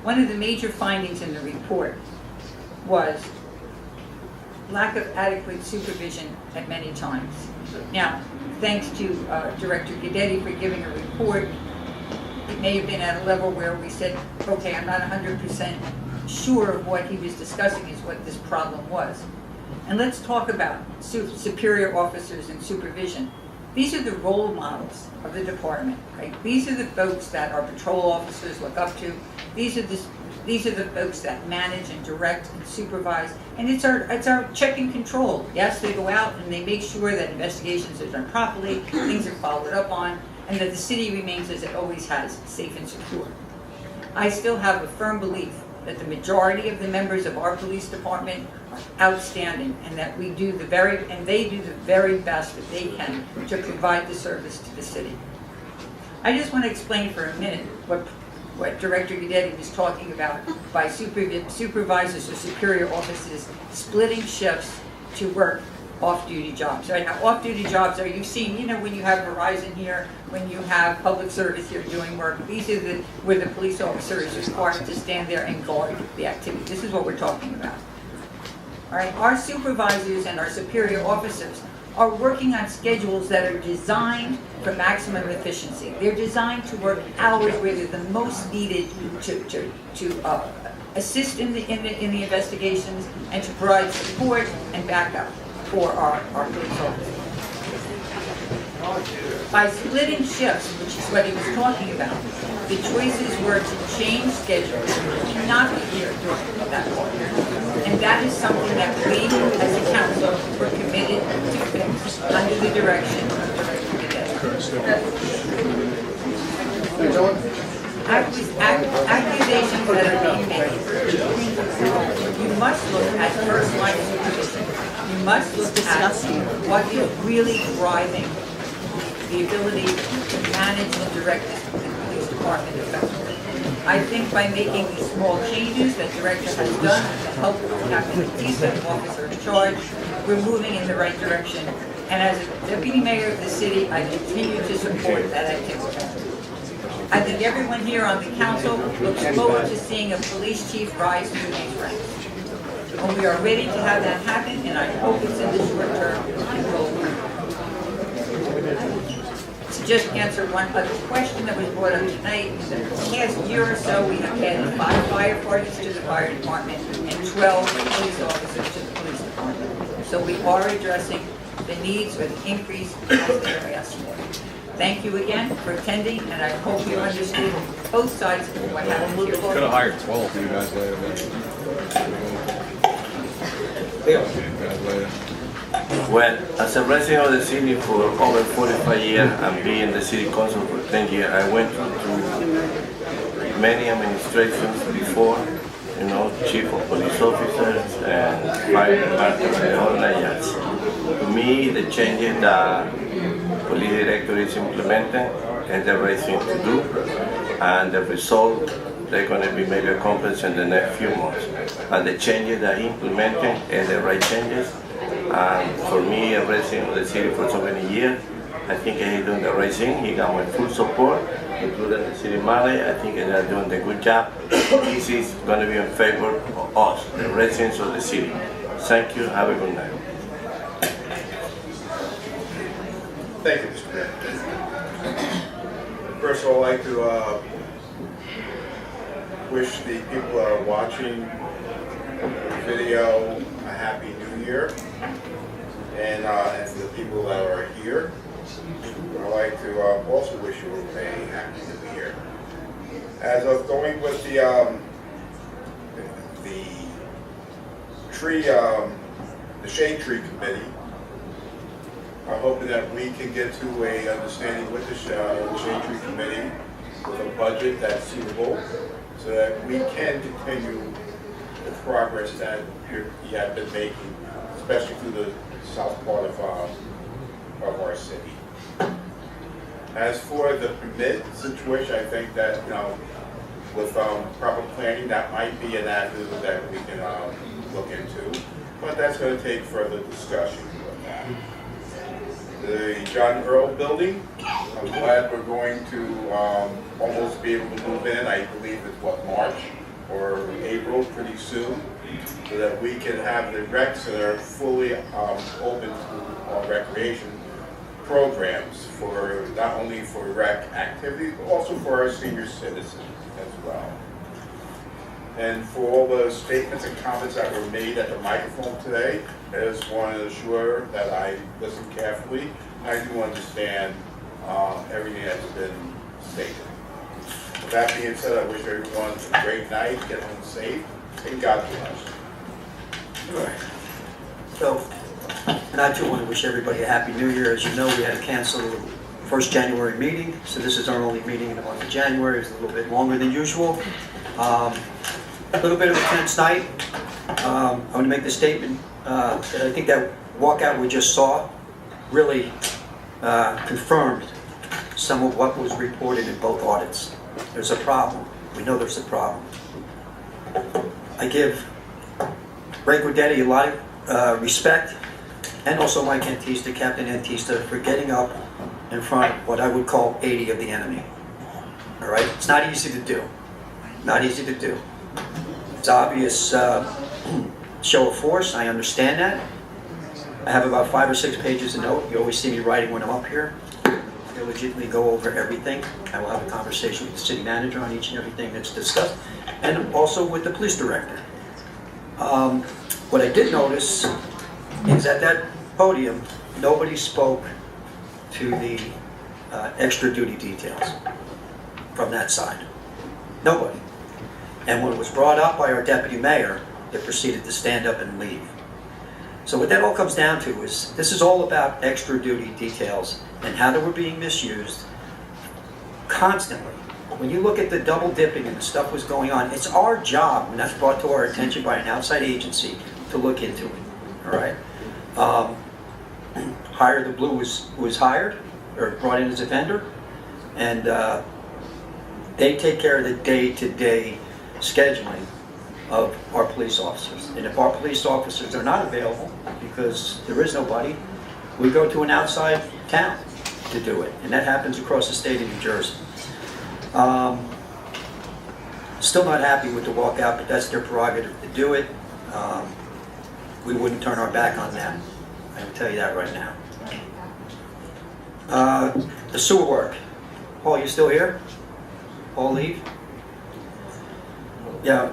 One of the major findings in the report was lack of adequate supervision at many times. Now, thanks to Director Guidetti for giving a report, it may have been at a level where we said, okay, I'm not 100% sure of what he was discussing is what this problem was. And let's talk about superior officers and supervision. These are the role models of the department, right? These are the folks that our patrol officers look up to. These are the folks that manage and direct and supervise, and it's our check and control. Yes, they go out and they make sure that investigations are done properly, things are followed up on, and that the city remains as it always has, safe and secure. I still have a firm belief that the majority of the members of our police department are outstanding, and that they do the very best that they can to provide the service to the city. I just want to explain for a minute what Director Guidetti was talking about by supervisors or superior officers splitting shifts to work off-duty jobs. Right now, off-duty jobs are, you've seen, when you have Verizon here, when you have public service here doing work, these are where the police officer is required to stand there and guard the activity. This is what we're talking about. All right, our supervisors and our superior officers are working on schedules that are designed for maximum efficiency. They're designed to work hours where they're the most needed to assist in the investigations and to provide support and backup for our police officers. By splitting shifts, which is what he was talking about, the choices were to change schedules and not be here during that part. And that is something that we, as a council, were committed to fix under the direction of Director Guidetti. Accusations that are being made, you must look at first-line supervision. You must look at what is really driving the ability to manage and direct the police department effectively. I think by making these small changes that Director has done to help having a decent officer in charge, we're moving in the right direction And as a deputy mayor of the city, I continue to support that activity. I think everyone here on the council looks forward to seeing a police chief rise through these ranks. And we are ready to have that happen, and I hope it's in the short term and will. To just answer one other question that was brought up tonight, in the past year or so, we have added 5 firefighters to the fire department and 12 police officers to the police department. So we are addressing the needs or the increase as they're asked for. Thank you again for attending, and I hope you understood both sides of what happened here. Could have hired 12 for you guys later. Well, as a resident of the city for over 45 years and being the city council for 10 years, I went through many administrations before, you know, chief of police officers and fire department and all that. Yes. To me, the changes that police director is implementing is the right thing to do, and the result they're going to be maybe accomplished in the next few months. And the changes that he implementing is the right changes. And for me, a resident of the city for so many years, I think he's doing the right thing. He got my full support, including the city manager. I think they're doing the good job. This is going to be in favor of us, the residents of the city. Thank you. Have a good night. Thank you, Mr. Mayor. First of all, I'd like to wish the people that are watching the video a happy new year. And to the people that are here, I'd like to also wish you a happy new year. As of going with the tree, the shade tree committee, I'm hoping that we can get to a understanding with the shade tree committee with a budget that's suitable, so that we can continue the progress that you have been making, especially through the south part of our city. As for the permit situation, I think that, you know, with proper planning, that might be an avenue that we can look into, but that's going to take further discussion with that. The John Earl building, I'm glad we're going to almost be able to move in. I believe it's March or April, pretty soon, so that we can have the rec center fully open to our recreation programs, for not only for rec activities, but also for our senior citizens as well. And for all the statements and comments that were made at the microphone today, I just want to assure that I listened carefully. I do understand everything that's been stated. With that being said, I wish everyone a great night, get home safe, and God bless. All right. So, and I too want to wish everybody a happy new year. As you know, we had to cancel the first January meeting, so this is our only meeting in the month of January. It's a little bit longer than usual. A little bit of a tense night. I want to make the statement that I think that walkout we just saw really confirmed some of what was reported in both audits. There's a problem. We know there's a problem. I give Ray Guidetti a lot of respect, and also Mike Antista, Captain Antista, for getting up in front of what I would call 80 of the enemy. All right? It's not easy to do. Not easy to do. It's obvious show of force. I understand that. I have about 5 or 6 pages of note. You always see me writing when I'm up here. I legitimately go over everything. I will have a conversation with the city manager on each and everything that's discussed, and also with the police director. What I did notice is at that podium, nobody spoke to the extra duty details from that side. Nobody. And when it was brought up by our deputy mayor, they proceeded to stand up and leave. So what that all comes down to is, this is all about extra duty details and how they were being misused constantly. When you look at the double dipping and the stuff was going on, it's our job, and that's brought to our attention by an outside agency, to look into it, all right? Hire the Blue was hired, or brought in as a vendor, and they take care of the day-to-day scheduling of our police officers. And if our police officers are not available, because there is nobody, we go to an outside town to do it, and that happens across the state of New Jersey. Still not happy with the walkout, but that's their prerogative to do it. We wouldn't turn our back on them. I can tell you that right now. The sewer work. Paul, you still here? Paul leave? Yeah.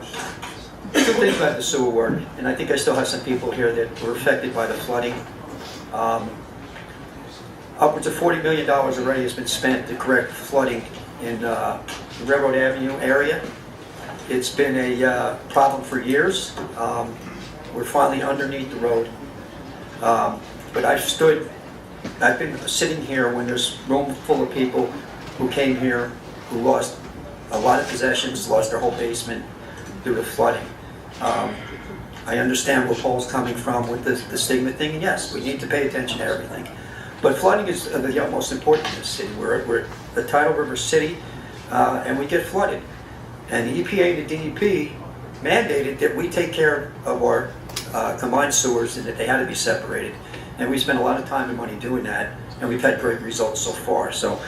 Two things about the sewer work, and I think I still have some people here that were affected by the flooding. Upwards of $40 million already has been spent to correct flooding in the Railroad Avenue area. It's been a problem for years. We're finally underneath the road. But I've been sitting here when there's room full of people who came here, who lost a lot of possessions, lost their whole basement due to flooding. I understand where Paul's coming from with the stigma thing, and yes, we need to pay attention to everything. But flooding is the utmost important in this city. We're the tidal river city, and we get flooded. And the EPA and the DEP mandated that we take care of our combined sewers and that they had to be separated. And we spent a lot of time and money doing that, and we've had great results so far. So,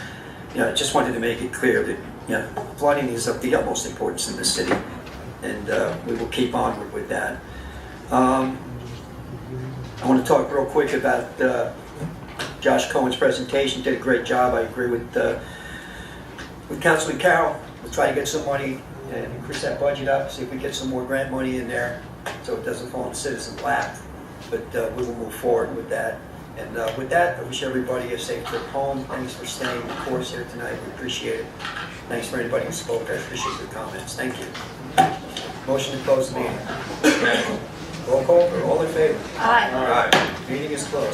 I just wanted to make it clear that flooding is of the utmost importance in the city, and we will keep onward with that. I want to talk real quick about Josh Cohen's presentation. Did a great job. I agree with Councilman Carroll. We'll try to get some money and increase that budget up, see if we get some more grant money in there so it doesn't fall in citizens' lap. But we will move forward with that. And with that, I wish everybody a safe trip home. Thanks for staying the course here tonight. We appreciate it. Thanks for anybody who spoke. I appreciate your comments. Thank you. Motion to close the meeting. Roll call, or all in favor? Aye. All right. Meeting is closed.